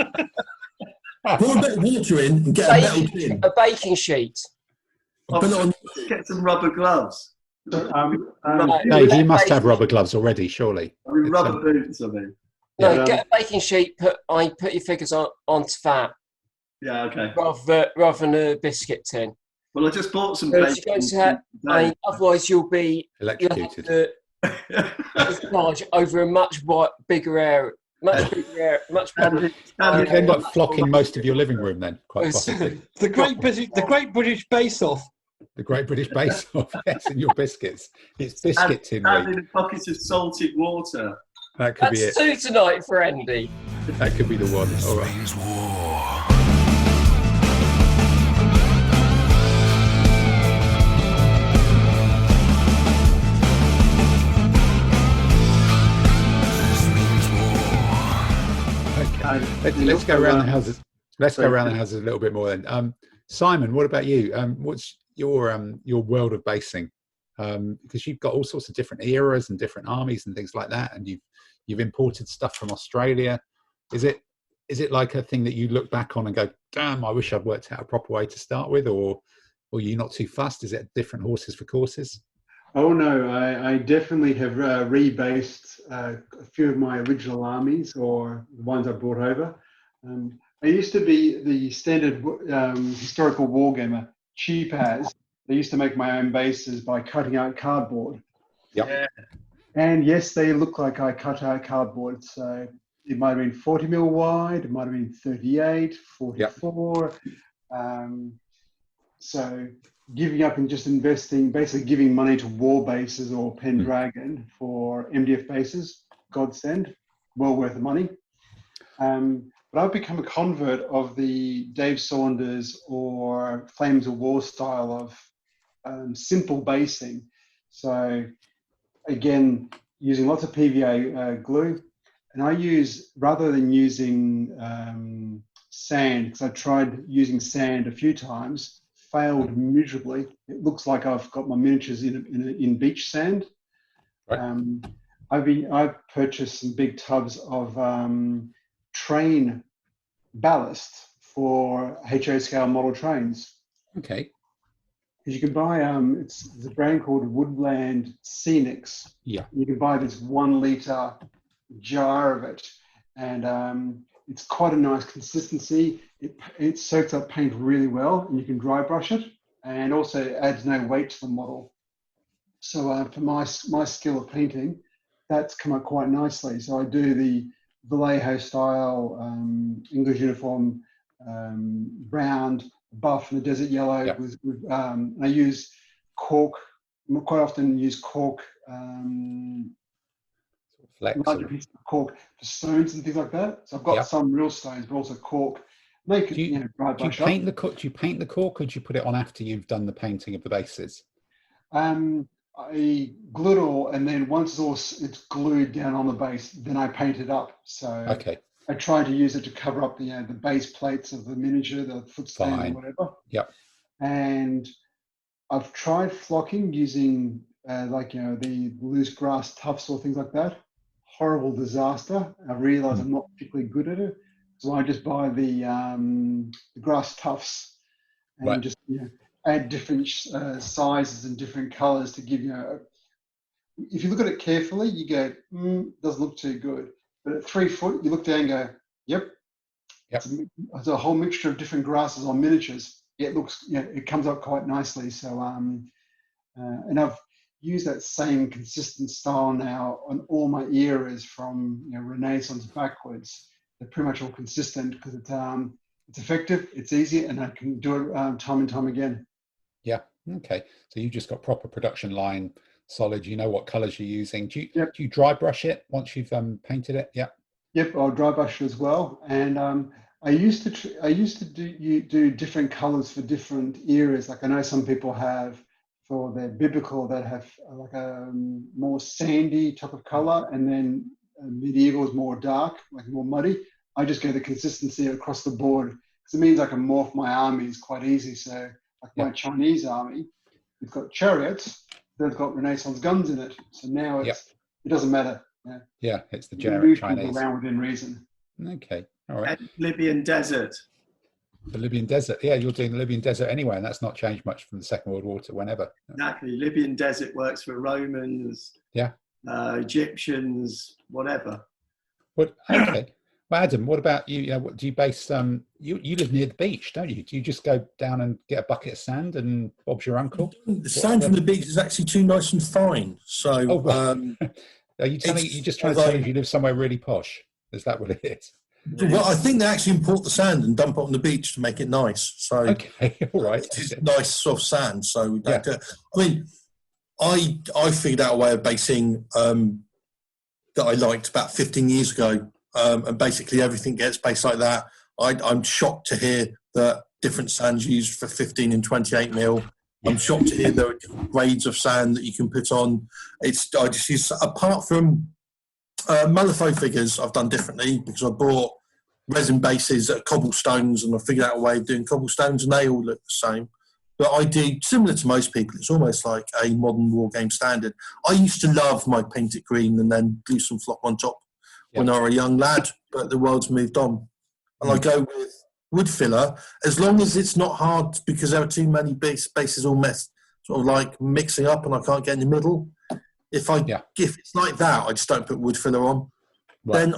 Pour a bit of water in and get a metal tin. A baking sheet. Get some rubber gloves. Dave, you must have rubber gloves already, surely. I mean, rubber boots, I mean. No, get a baking sheet. Put your figures onto that. Yeah, okay. Rather than a biscuit tin. Well, I just bought some bacon. Otherwise, you'll be electrocuted. Large over a much bigger area. Much bigger. You end up flocking most of your living room then, quite possibly. The Great British Bake Off. The Great British Bake Off, yes, and your biscuits. It's biscuit tin week. week. And a pocket of salted water. That could be it. That's 2 tonight for Andy. That could be the one. This all right. means war. Let's go around the houses. Let's go around the houses a little bit more then. Simon, what about you? What's your world of basing? Because you've got all sorts of different eras and different armies and things like that, and you've imported stuff from Australia. Is it like a thing that you look back on and go, damn, I wish I'd worked out a proper way to start with, or are you not too fussed? Is it different horses for courses? Oh no, I definitely have rebased a few of my original armies or the ones I brought over. I used to be the standard historical wargamer, cheap as. I used to make my own bases by cutting out cardboard. Yep. Yeah. And yes, they look like I cut out cardboard. So it might have been 40 mil wide, it might have been 38, 44. Yep. So giving up and just investing, basically giving money to war bases or Pendragon for MDF bases, godsend, well worth the money. But I've become a convert of the Dave Saunders or Flames of War style of simple basing. So again, using lots of PVA glue. And I use, rather than using sand, because I tried using sand a few times, failed miserably. It looks like I've got my miniatures in beach sand. Right. I've purchased some big tubs of train ballast for HO scale model trains. Okay. Because you can buy it's a brand called Woodland Scenics. Yeah. You can buy this 1 litre jar of it, and it's quite a nice consistency. It soaks up paint really well, and you can dry brush it, and also adds no weight to the model. So for my skill of painting, that's come out quite nicely. So I do the Vallejo style English uniform, brown, buff, and a desert yellow. Yep. And I use cork. Quite often use cork. Larger pieces of cork for stones and things like that. So I've got some real stones, but also cork. Make it, dry brush up. Do you paint the cork, or do you put it on after you've done the painting of the bases? I glue it all, and then once it's glued down on the base, then I paint it up. So okay. I try to use it to cover up the base plates of the miniature, the footstand or whatever. Yep. And I've tried flocking using the loose grass tufts or things like that. Horrible disaster. I realise I'm not particularly good at it, so I just buy the grass tufts and just add different sizes and different colours to give if you look at it carefully, you go, doesn't look too good. But at 3 foot, you look down and go, yep. It's a whole mixture of different grasses on miniatures. It looks, it comes up quite nicely. So, and I've used that same consistent style now on all my eras from Renaissance backwards. They're pretty much all consistent because it's effective, it's easy, and I can do it time and time again. Yeah. Okay. So you just got proper production line, solid. You know what colours you're using. Do you dry brush it once you've painted it? Yeah. Yep, I'll dry brush as well. And I used to do different colours for different eras. Like I know some people have for their biblical that have like a more sandy type of colour, and then medieval is more dark, like more muddy. I just go the consistency across the board because it means I can morph my armies quite easy. So like my Chinese army, it's got chariots, they've got Renaissance guns in it. So now it doesn't matter. Yeah, it's the generic Chinese. Around within reason. Okay, all right. And Libyan desert. The Libyan desert. Yeah, you're doing the Libyan desert anyway, and that's not changed much from the Second World War to whenever. Exactly. Libyan desert works for Romans, Egyptians, whatever. But okay. Well, Adam, what about you? What do you base? You live near the beach, don't you? Do you just go down and get a bucket of sand and Bob's your uncle? The sand from the beach is actually too nice and fine. So, are you just trying to tell me if you live somewhere really posh? Is that what it is? Well, I think they actually import the sand and dump it on the beach to make it nice. So, okay, all right. It's nice soft sand. So, I mean, I figured out a way of basing that I liked about 15 years ago. And basically everything gets based like that. I'm shocked to hear that different sands used for 15 and 28 mil. I'm shocked to hear there are different grades of sand that you can put on. I just use, apart from Malifaux figures, I've done differently because I bought resin bases at cobblestones and I figured out a way of doing cobblestones and they all look the same. But I do, similar to most people, it's almost like a modern war game standard. I used to love my painted green and then glue some flop on top when I was a young lad, but the world's moved on. And I go with wood filler, as long as it's not hard because there are too many bases all sort of like mixing up and I can't get in the middle. If it's like that, I just don't put wood filler on. Right. Then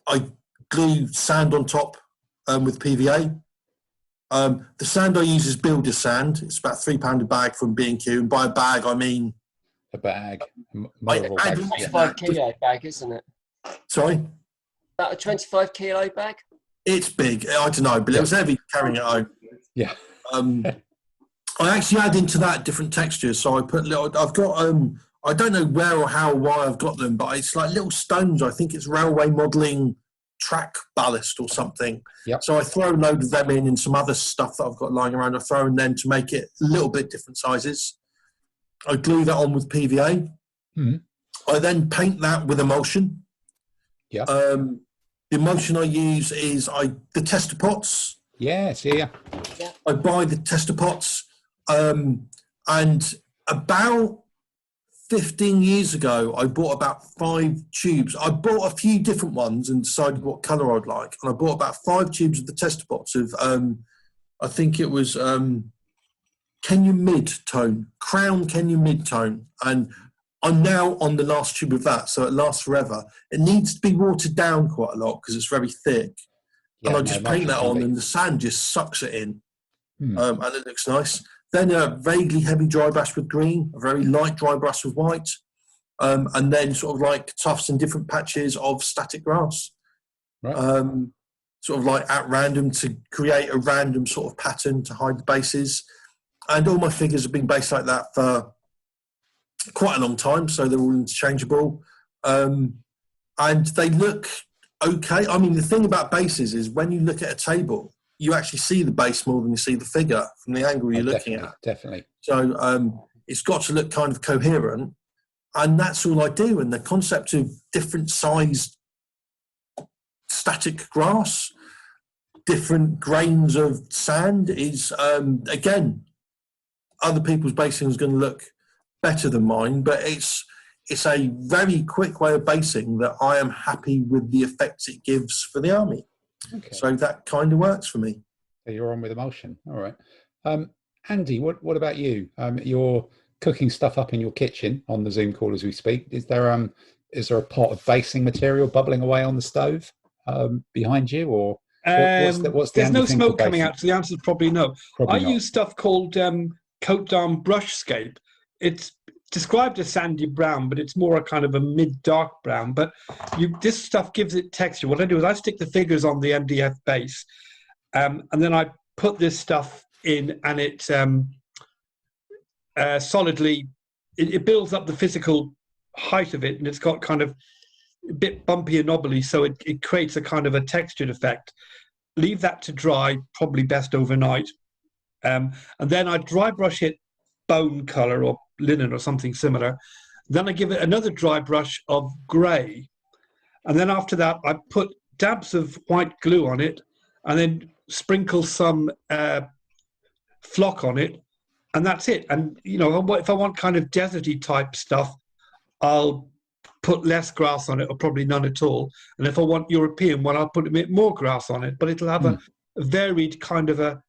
I glue sand on top with PVA. The sand I use is builder's sand. It's about £3 a bag from B&Q, and by a bag I mean a bag. 25 kilo bag, isn't it? Sorry? About a 25 kilo bag? It's big. I don't know, but it was heavy carrying it home. Yeah. I actually add into that different textures. So I put I've got, I don't know where or how or why I've got them, but it's like little stones. I think it's railway modelling track ballast or something. Yep. So I throw a load of them in and some other stuff that I've got lying around. I throw in them to make it a little bit different sizes. I glue that on with PVA. Mm-hmm. I then paint that with emulsion. Yeah. The emulsion I use is the tester pots. Yes, yeah. I buy the tester pots, and about 15 years ago, I bought about 5 tubes. I bought a few different ones and decided what colour I'd like, and I bought about 5 tubes of the tester pots of, I think it was Kenya mid-tone, Crown Kenya mid-tone, and I'm now on the last tube of that, so it lasts forever. It needs to be watered down quite a lot because it's very thick. And I just paint that on and the sand just sucks it in. And it looks nice. Then a vaguely heavy dry brush with green, a very light dry brush with white, and then sort of like tufts and different patches of static grass. Right. Sort of like at random to create a random sort of pattern to hide the bases. And all my figures have been based like that for quite a long time, so they're all interchangeable. And they look okay. I mean, the thing about bases is when you look at a table, you actually see the base more than you see the figure from the angle you're looking at. Definitely. So it's got to look kind of coherent, and that's all I do. And the concept of different sized static grass, different grains of sand is, again, other people's basing is going to look better than mine, but it's a very quick way of basing that I am happy with the effects it gives for the army. Okay. So that kind of works for me. So you're on with emulsion. All right. Andy, what about you? You're cooking stuff up in your kitchen on the Zoom call as we speak, is there a pot of basing material bubbling away on the stove behind you, or what's the there's handy no thing for smoke coming basing? out, so the answer is probably no. Probably I not. use stuff called coat down brushscape. It's described as sandy brown, but it's more a kind of a mid-dark brown. But this stuff gives it texture. What I do is I stick the figures on the MDF base, and then I put this stuff in, and it solidly, it builds up the physical height of it, and it's got kind of a bit bumpy and knobbly, so it creates a kind of a textured effect. Leave that to dry, probably best overnight. And then I dry brush it bone color or linen or something similar. Then I give it another dry brush of grey. And then after that, I put dabs of white glue on it and then sprinkle some flock on it. And that's it. And, you know, if I want kind of deserty type stuff, I'll put less grass on it, or probably none at all. And if I want European one, I'll put a bit more grass on it. But it'll have a varied kind of a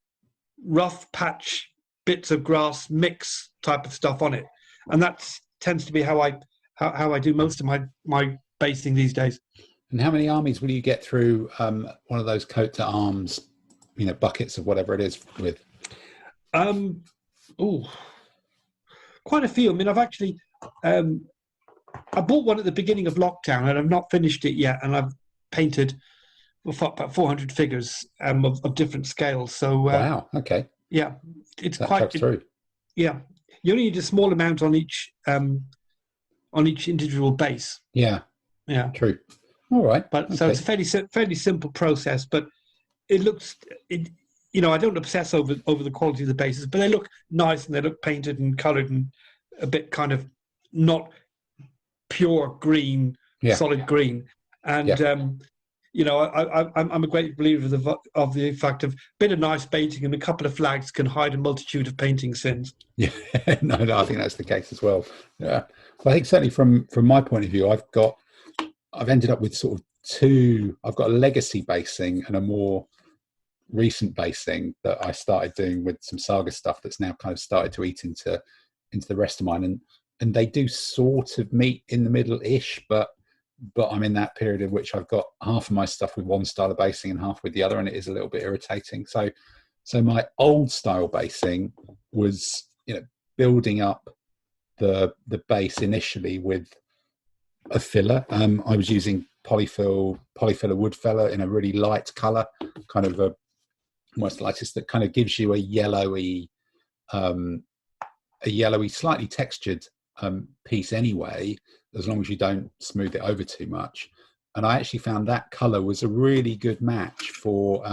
rough patch, bits of grass mix type of stuff on it. And that tends to be how I do most of my basing these days. And how many armies will you get through one of those coat to arms, you know, buckets of whatever it is with? Quite a few. I mean, I've actually I bought one at the beginning of lockdown, and I've not finished it yet, and I've painted about 400 figures of different scales. So wow, okay, yeah, it's that quite through. Yeah, you only need a small amount on each individual base. Yeah, true. All right, but okay. So it's a fairly simple process, but it looks you know, I don't obsess over the quality of the bases, but they look nice and they look painted and coloured and a bit kind of not pure green, solid green. And you know, I'm a great believer of the fact of a bit of nice painting and a couple of flags can hide a multitude of painting sins. Yeah, no, I think that's the case as well. Yeah, well, I think certainly from my point of view, I've ended up with sort of two. I've got a legacy basing and a more recent basing that I started doing with some Saga stuff that's now kind of started to eat into the rest of mine, and they do sort of meet in the middle-ish, but I'm in that period in which I've got half of my stuff with one style of basing and half with the other, and it is a little bit irritating. So my old style basing was, you know, building up the base initially with a filler. I was using polyfiller wood filler in a really light color, kind of a almost lightest, that kind of gives you a yellowy, slightly textured piece anyway, as long as you don't smooth it over too much. And I actually found that color was a really good match for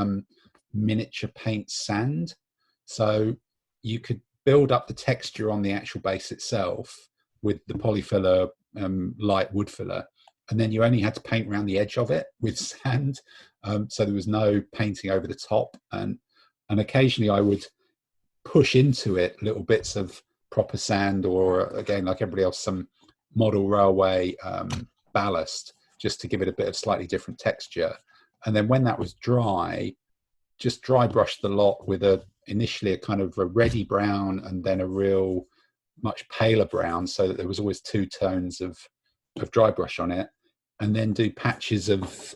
miniature paint sand. So you could build up the texture on the actual base itself with the polyfiller light wood filler, and then you only had to paint around the edge of it with sand. So there was no painting over the top, and occasionally I would push into it little bits of proper sand, or again, like everybody else, some model railway ballast, just to give it a bit of slightly different texture. And then when that was dry, just dry brushed the lot with initially a kind of a reddy brown and then a real much paler brown, so that there was always two tones of dry brush on it, and then do patches of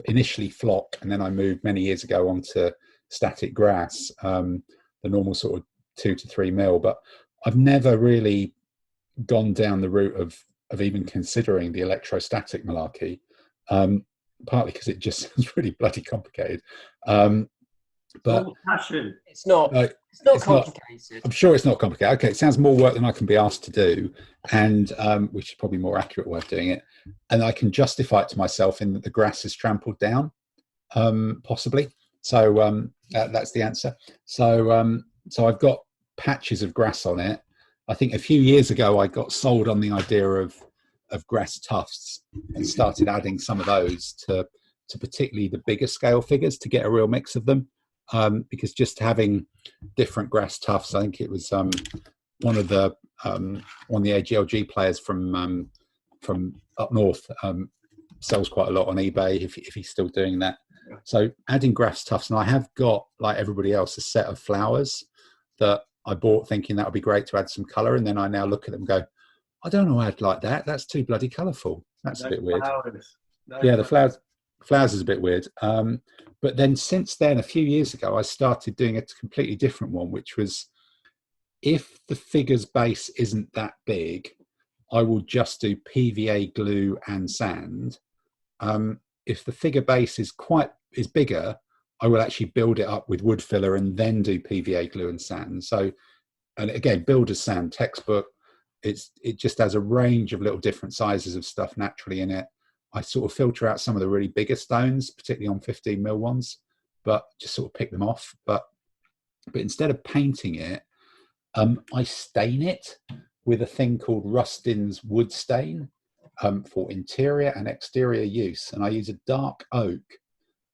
initially flock, and then I moved many years ago onto static grass, the normal sort of 2 to 3 mil. But I've never really gone down the route of even considering the electrostatic malarkey, partly because it just sounds really bloody complicated. But passion. It's not complicated. I'm sure it's not complicated. Okay, it sounds more work than I can be asked to do, and which is probably a more accurate way of doing it. And I can justify it to myself in that the grass is trampled down, possibly. So that's the answer. So I've got patches of grass on it. I think a few years ago I got sold on the idea of grass tufts and started adding some of those to particularly the bigger scale figures to get a real mix of them. Because just having different grass tufts, I think it was one of the AGLG players from up north sells quite a lot on eBay if he's still doing that. So adding grass tufts, and I have got, like everybody else, a set of flowers that I bought thinking that would be great to add some colour, and then I now look at them and go, I don't know, I'd like that. That's too bloody colourful. That's a bit weird. Yeah, the flowers is a bit weird. But then since then, a few years ago, I started doing a completely different one, which was, if the figure's base isn't that big, I will just do PVA glue and sand. If the figure base is bigger, I will actually build it up with wood filler and then do PVA glue and sand. So, and again, builder's sand textbook. It just has a range of little different sizes of stuff naturally in it. I sort of filter out some of the really bigger stones, particularly on 15mm ones, but just sort of pick them off. But instead of painting it, I stain it with a thing called Rustin's wood stain for interior and exterior use. And I use a dark oak.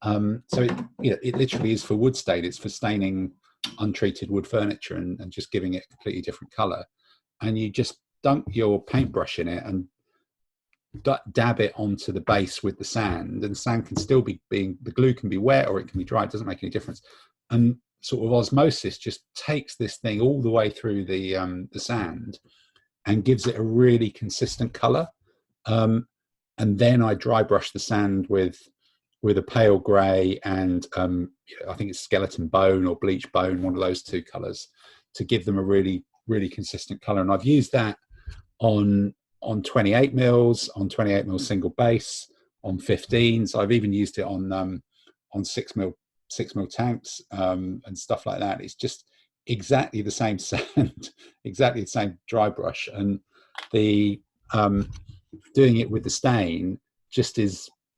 So it literally is for wood stain. It's for staining untreated wood furniture and just giving it a completely different color. And you just dunk your paintbrush in it and dab it onto the base with the sand, and sand can still be the glue can be wet or it can be dry. It doesn't make any difference. And sort of osmosis just takes this thing all the way through the sand and gives it a really consistent color. And then I dry brush the sand with a pale gray and I think it's skeleton bone or bleach bone, one of those two colors, to give them a really, really consistent color. And I've used that on 28mm, on 28mm single base, on 15s. I've even used it on 6mm tanks and stuff like that. It's just exactly the same sand, exactly the same dry brush, and the doing it with the stain just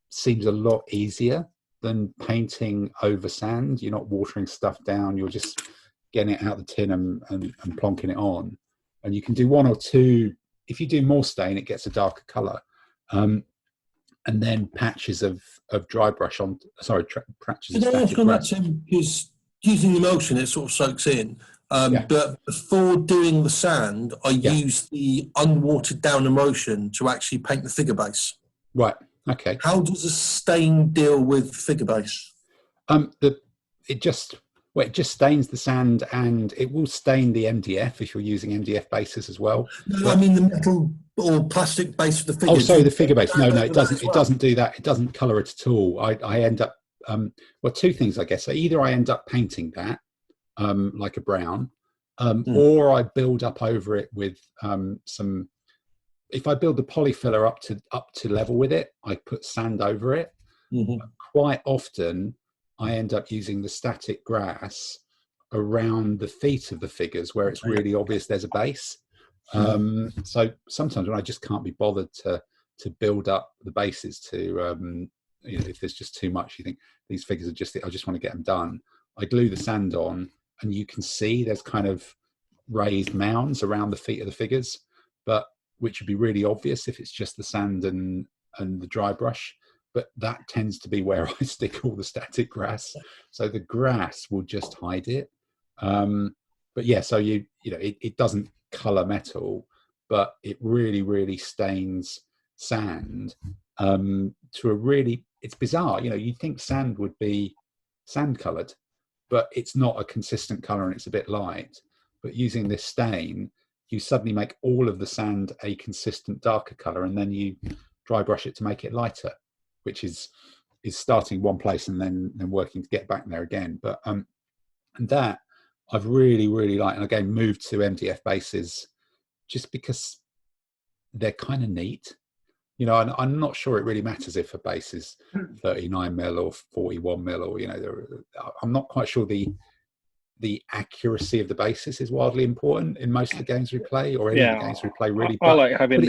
seems a lot easier than painting over sand. You're not watering stuff down, you're just getting it out of the tin and plonking it on. And you can do one or two. If you do more stain, it gets a darker color. And then patches of dry brush on, patches of static brush. Because using the emulsion, it sort of soaks in. But before doing the sand, I use the unwatered down emulsion to actually paint the figure base. Right. Okay. How does a stain deal with figure base? It just stains the sand, and it will stain the MDF if you're using MDF bases as well. No, I mean the metal or plastic base of the figure. Oh, sorry, the figure base. No, it doesn't. It doesn't do that. It doesn't colour it at all. I end up two things, I guess. So either I end up painting that like a brown, or I build up over it with some. If I build the polyfiller up to level with it, I put sand over it. Quite often, I end up using the static grass around the feet of the figures where it's really obvious there's a base. So sometimes when I just can't be bothered to build up the bases to, if there's just too much, you think these figures I just want to get them done. I glue the sand on, and you can see there's kind of raised mounds around the feet of the figures, which would be really obvious if it's just the sand and the dry brush. But that tends to be where I stick all the static grass. So the grass will just hide it. But yeah, so it doesn't color metal, but it really, really stains sand to a really, it's bizarre. You'd think sand would be sand colored, but it's not a consistent color and it's a bit light. But using this stain, you suddenly make all of the sand a consistent darker color, and then you dry brush it to make it lighter, which is starting one place and then working to get back there again. But and that I've really, really liked, and again moved to MDF bases just because they're kind of neat. And I'm not sure it really matters if a base is 39mm or 41mm, or I'm not quite sure the accuracy of the basis is wildly important in most of the games we play, or any of the games we play really. I like having but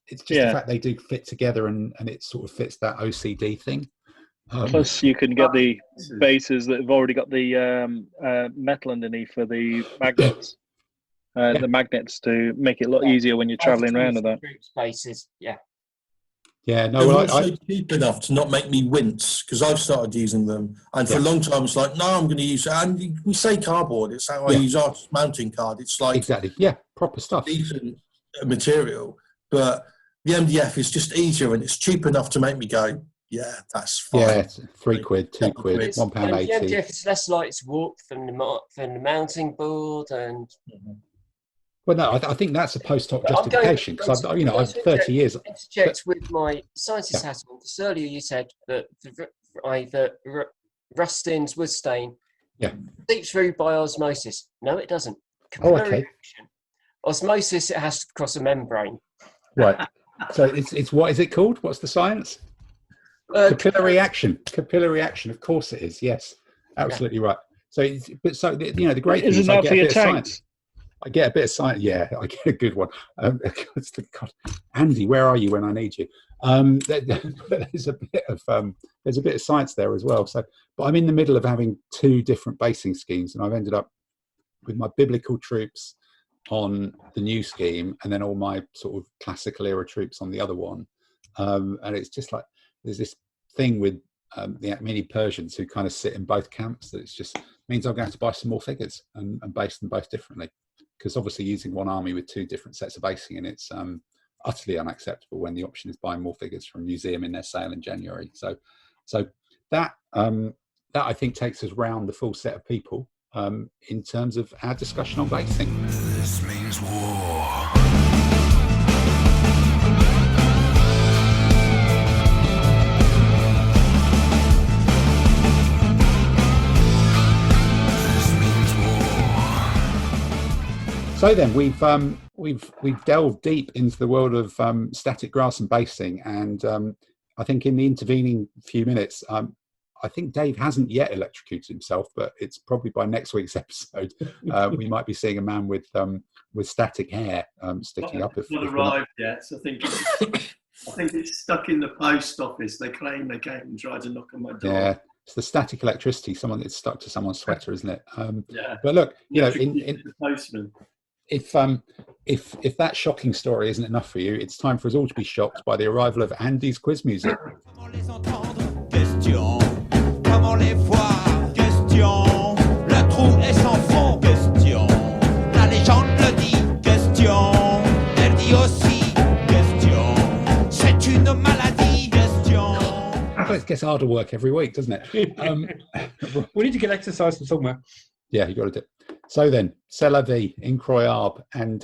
it's just the fact they do fit together, and it sort of fits that OCD thing. Plus, you can get the bases that have already got the metal underneath for the magnets. The magnets to make it a lot easier when you're travelling around with that. Bases, Yeah, no, They're well, also cheap enough to not make me wince, because I've started using them, and for a long time it's like, no, I'm going to use. And we say cardboard. It's how I use our mounting card. It's like exactly, proper stuff, decent material, but the MDF is just easier and it's cheap enough to make me go, Yeah, that's fine. Yeah, it's £3, £2, £1.80. And the MDF is less likely to warp than the mounting board. And Well, no, I think that's a post hoc justification because I've 30 years. Interject with my scientist hat on. Because earlier you said that the rust-ins wood stain seeps through by osmosis. No, it doesn't. Okay. Reaction. Osmosis, it has to cross a membrane. Right. So it's what is it called? What's the science? Capillary reaction. Capillary reaction. Of course it is. Yes, absolutely right. So, the great thing is I get a bit of science. I get a bit of science. Yeah, I get a good one. God, Andy, where are you when I need you? There's a bit of science there as well. So, but I'm in the middle of having 2 different basing schemes, and I've ended up with my biblical troops on the new scheme, and then all my sort of classical era troops on the other one. And it's just like there's this thing with the mini Persians who kind of sit in both camps that it's just means I'm going to have to buy some more figures and base them both differently. Because obviously using one army with 2 different sets of basing, and it's utterly unacceptable when the option is buying more figures from a museum in their sale in January. So that I think takes us round the full set of people in terms of our discussion on basing. This means war. So then we've delved deep into the world of static grass and basing, and I think in the intervening few minutes, I think Dave hasn't yet electrocuted himself, but it's probably by next week's episode we might be seeing a man with static hair sticking up. It's not arrived yet. So I think it's stuck in the post office. They claim they came and tried to knock on my door. Yeah. It's the static electricity. Someone that's stuck to someone's sweater, isn't it? Yeah. But look, in the postman. If that shocking story isn't enough for you, it's time for us all to be shocked by the arrival of Andy's quiz music. Comment les voir? Question. Le trou est sans fond. Question. La légende le dit. Question. Elle dit aussi. Question. C'est une maladie. Question. It gets harder work every week, doesn't it? We need to get exercise from somewhere. Yeah, you got to do it. So then, c'est la vie, incroyable, and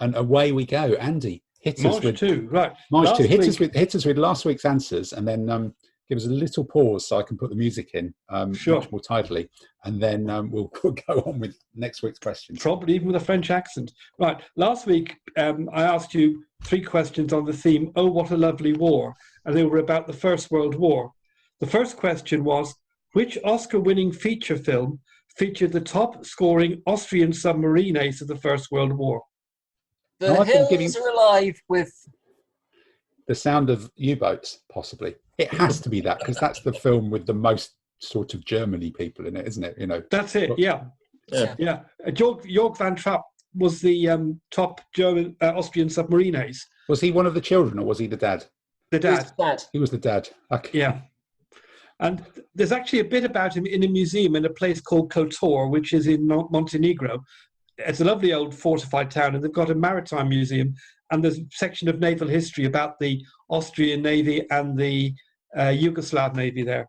away we go. Andy, hit us with 2. Right. March 2. Hit us with last week's answers, and then give us a little pause so I can put the music in much more tidily, and then we'll go on with next week's questions. Probably even with a French accent. Right. Last week, I asked you 3 questions on the theme, "Oh, what a lovely war," and they were about the First World War. The first question was, which Oscar-winning feature film featured the top-scoring Austrian submarine ace of the First World War? The hills are alive with The Sound of U-Boats, possibly. It has to be that, because that's the film with the most sort of Germany people in it, isn't it? That's it. Yeah. Jörg van Trapp was the top German Austrian submarine ace. Was he one of the children, or was he the dad? The dad. He was the dad. Okay. Yeah. And there's actually a bit about him in a museum in a place called Kotor, which is in Montenegro. It's a lovely old fortified town, and they've got a maritime museum, and there's a section of naval history about the Austrian Navy and the Yugoslav Navy there.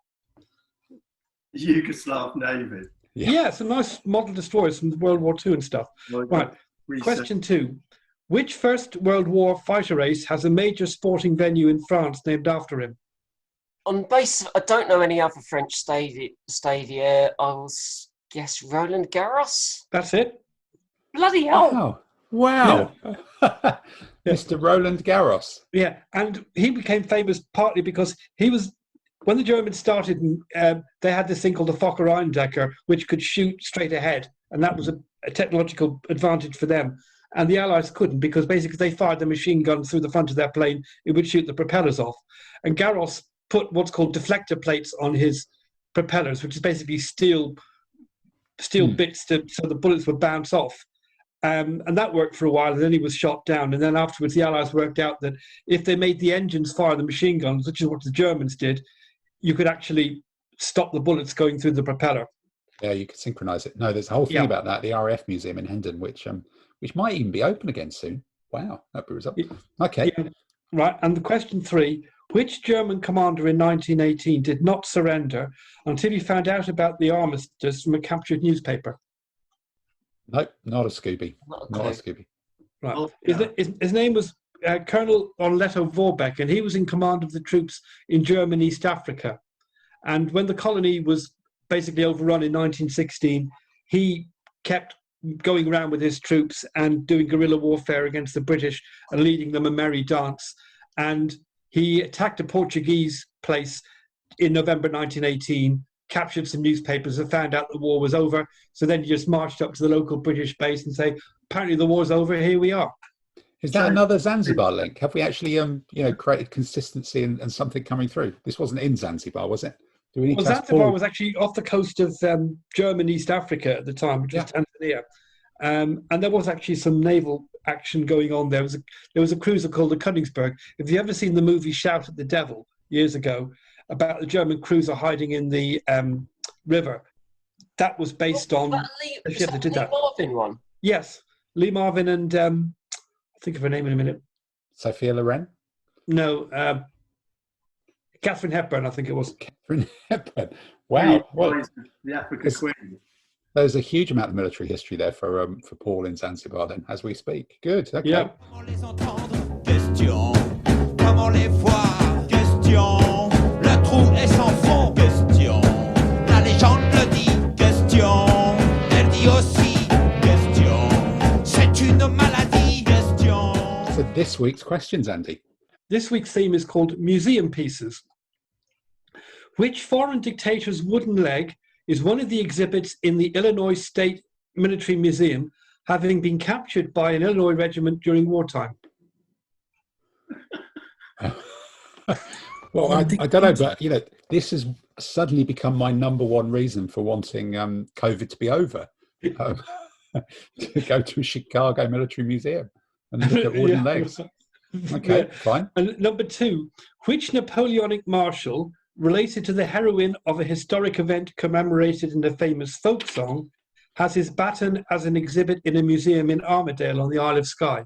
Yugoslav Navy? Yeah, some nice model destroyers from World War II and stuff. Right, question 2. Which First World War fighter ace has a major sporting venue in France named after him? On base, I don't know any other French stadia. I will guess Roland Garros. That's it. Bloody hell! Wow. Yeah. Mr. Roland Garros. Yeah, and he became famous partly because he was, when the Germans started, they had this thing called the Fokker Eindecker, which could shoot straight ahead, and that was a technological advantage for them. And the Allies couldn't, because basically they fired the machine gun through the front of their plane, it would shoot the propellers off. And Garros put what's called deflector plates on his propellers, which is basically steel bits so the bullets would bounce off. And that worked for a while, and then he was shot down. And then afterwards, the Allies worked out that if they made the engines fire the machine guns, which is what the Germans did, you could actually stop the bullets going through the propeller. Yeah, you could synchronize it. No, there's a whole thing about that, the RAF Museum in Hendon, which might even be open again soon. Wow, that brings up. Okay. Yeah. Right, and the question 3, Which German commander in 1918 did not surrender until he found out about the armistice from a captured newspaper? Nope, not a Scooby. Not a Not a clue. Scooby. Right. Oh, yeah. His name was Colonel Onletto Vorbeck, and he was in command of the troops in German East Africa. And when the colony was basically overrun in 1916, he kept going around with his troops and doing guerrilla warfare against the British and leading them a merry dance. And he attacked a Portuguese place in November 1918, captured some newspapers and found out the war was over. So then he just marched up to the local British base and say, apparently the war's over, here we are. Is that another Zanzibar link? Have we actually, created consistency and something coming through? This wasn't in Zanzibar, was it? Do we need Well, to ask Zanzibar Paul? was actually off the coast of German East Africa at the time, which is Tanzania. And there was actually some naval action going on there. There was a cruiser called the Königsberg. If you've ever seen the movie Shout at the Devil years ago about the German cruiser hiding in the river, that was based on Was the ship that did that. Marvin one? Yes, Lee Marvin and I'll think of her name in a minute. Sophia Loren? No, Catherine Hepburn, I think it was. Catherine Hepburn. Wow. Well, The Africa Queen. there's a huge amount of military history there for Paul in Zanzibar then, as we speak. Good. Okay. Yeah. Comment les entendre? Question. Comment les voir? Question. Le trou est sans fond? Question. La légende le dit? Question. Elle dit aussi? Question. C'est une maladie? Question. So this week's questions, Andy. This week's theme is called Museum Pieces. Which foreign dictator's wooden leg is one of the exhibits in the Illinois State Military Museum, having been captured by an Illinois regiment during wartime? Well, I don't know, but this has suddenly become my number one reason for wanting COVID to be over. To go to a Chicago Military Museum and look at wooden legs. Okay, fine. And number two, which Napoleonic marshal, related to the heroine of a historic event commemorated in a famous folk song, has his baton as an exhibit in a museum in Armadale on the Isle of Skye?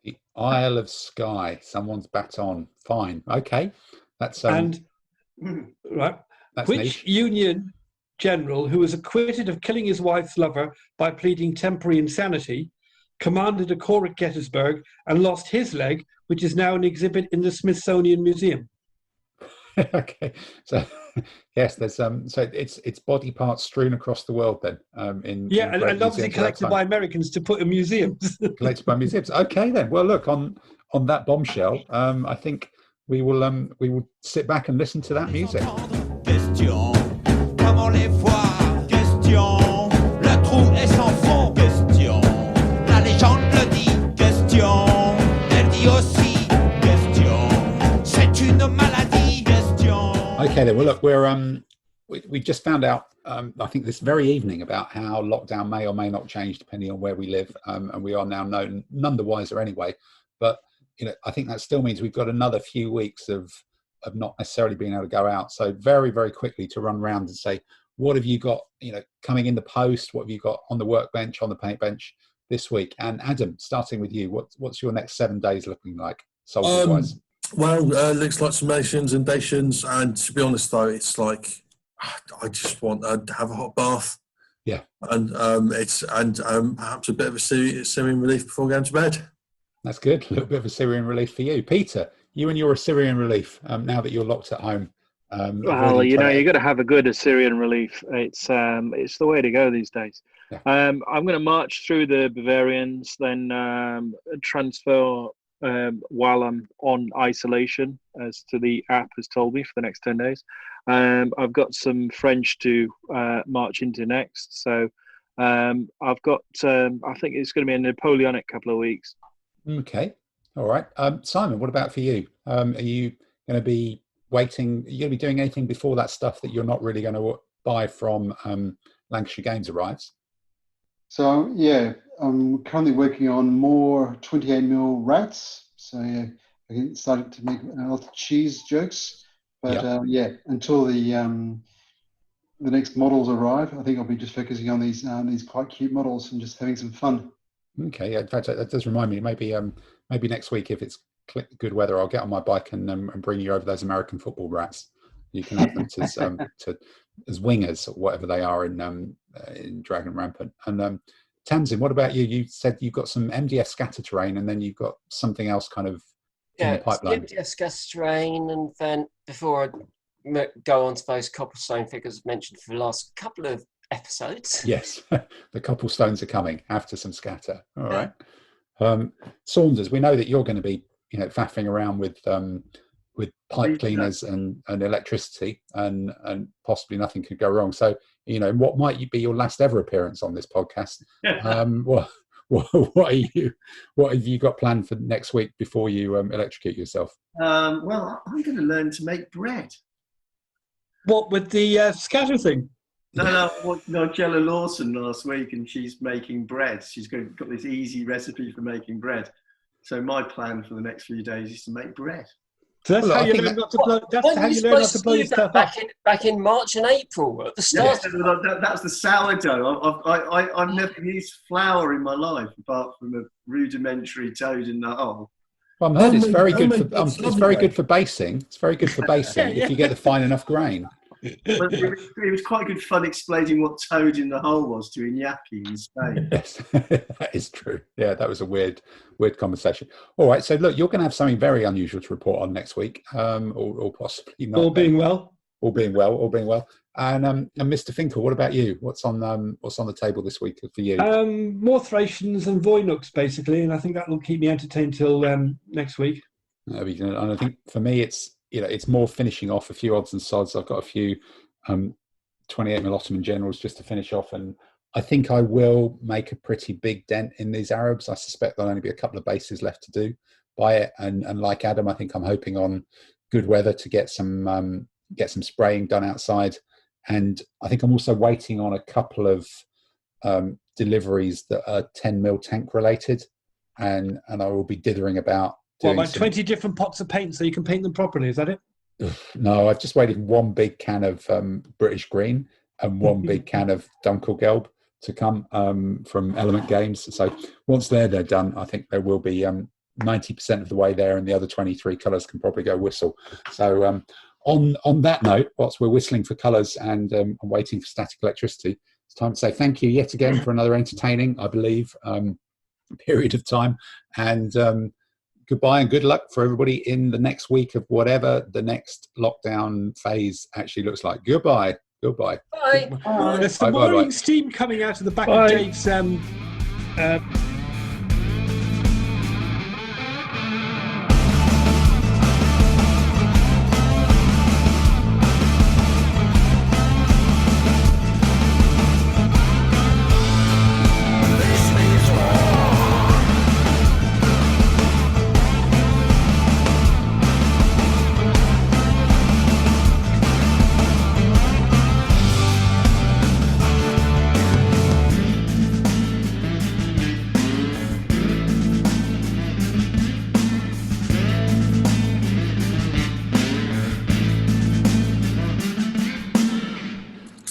The Isle of Skye, someone's baton. Fine. Okay. That's Right. that's Which niche. Union general who was acquitted of killing his wife's lover by pleading temporary insanity commanded a corps at Gettysburg and lost his leg, which is now an exhibit in the Smithsonian Museum? Okay. So yes, there's so it's body parts strewn across the world then. And obviously museums collected at that by time. Americans to put in museums. Collected by museums. Okay then. Well, look, on that bombshell, I think we will sit back and listen to that music. Question. Comment les voir? Question. Le trou est sans fond? Question. La légende le dit? Question. Elle dit aussi? Question. C'est une maladie? Question. Okay then. Well, look, we just found out. I think this very evening about how lockdown may or may not change depending on where we live, and we are now none the wiser anyway. But I think that still means we've got another few weeks of not necessarily being able to go out. So very, very quickly to run around and say, what have you got, coming in the post? What have you got on the workbench, on the paint bench this week? And Adam, starting with you, what's your next 7 days looking like, soldier-wise? Well, looks like some nations and dations, and to be honest though, it's like I just want to have a hot bath. Yeah, and perhaps a bit of a Assyrian relief before going to bed. That's good. A little bit of Assyrian relief for you, Peter. You and your Assyrian relief. Now that you're locked at home. Well, you got to have a good Assyrian relief. It's the way to go these days. Yeah. I'm going to march through the Bavarians, then transfer while I'm on isolation, as to the app has told me, for the next 10 days. I've got some French to march into next. So I've got, I think it's going to be a Napoleonic couple of weeks. Okay. All right. Simon, what about for you? Are you going to be waiting? Are you going to be doing anything before that stuff that you're not really going to buy from Lancashire Games arrives? So, yeah, I'm currently working on more 28mm rats. So, yeah, I started to make a lot of cheese jokes. But, until the next models arrive, I think I'll be just focusing on these quite cute models and just having some fun. Okay. In fact, that does remind me. Maybe next week, if it's click good weather, I'll get on my bike and bring you over those American football rats. You can have them as wingers or whatever they are in Dragon Rampant. And Tamsin, what about you? You said you've got some MDF scatter terrain, and then you've got something else kind of in the pipeline. MDF scatter terrain, and then before I go on to those cobblestone figures mentioned for the last couple of episodes. Yes, the cobblestones are coming after some scatter. All right. Saunders, we know that you're going to be, faffing around with pipe cleaners and electricity, and possibly nothing could go wrong. So, what might be your last ever appearance on this podcast? What have you got planned for next week before you electrocute yourself? Well, I'm going to learn to make bread. What, with the scatter thing? No, Nigella Lawson last week, and she's making bread. She's got this easy recipe for making bread. So my plan for the next few days is to make bread. So that's how you learn not to blow. That's how you learn not to blow your stuff up. Back in March and April at the start. Yeah, that's the sourdough. I've never used flour in my life apart from a rudimentary toad in the hole. Well, I've heard it's very good for it's very good for basing. It's very good for basing if you get the fine enough grain. But it was quite good fun explaining what toad in the hole was to Iñaki in Spain. Yes, that is true. Yeah, that was a weird conversation. All right, so look, you're going to have something very unusual to report on next week, or possibly not. All being well. All being well. And Mr. Finkel, what about you? What's on the table this week for you? More Thracians and Voynooks, basically, and I think that will keep me entertained till next week. And I think for me, it's more finishing off a few odds and sods. I've got a few 28mm Ottoman generals just to finish off, and I think I will make a pretty big dent in these Arabs. I suspect there'll only be a couple of bases left to do by it, and like Adam, I think I'm hoping on good weather to get some spraying done outside, and I think I'm also waiting on a couple of deliveries that are 10mm tank related, and I will be dithering about. Well, about 20 different pots of paint so you can paint them properly, is that it? No, I've just waited one big can of British Green and one big can of Dunkelgelb to come from Element Games. So once they're done, I think there will be 90% of the way there, and the other 23 colours can probably go whistle. So on that note, whilst we're whistling for colours and I'm waiting for static electricity, it's time to say thank you yet again for another entertaining, I believe, period of time. And goodbye and good luck for everybody in the next week of whatever the next lockdown phase actually looks like. Goodbye. Bye. There's some worrying steam coming out of the back of Dave's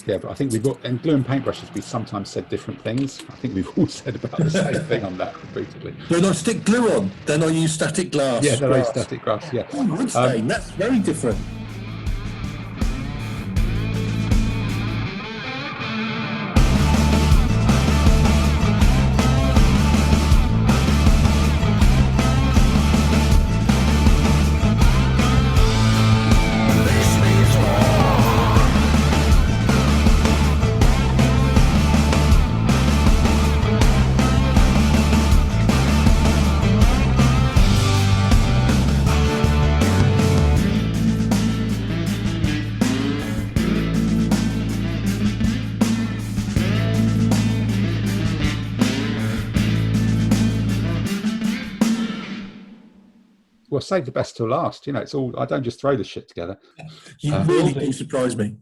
Yeah, but I think we've got, and glue and paintbrushes, we sometimes said different things. I think we've all said about the same thing on that repeatedly. When I stick glue on, then I use static glass. Yeah, then I use static glass, yeah. Oh, wood stain, that's very different. Well, save the best till last. It's all, I don't just throw this shit together. You really do surprise me.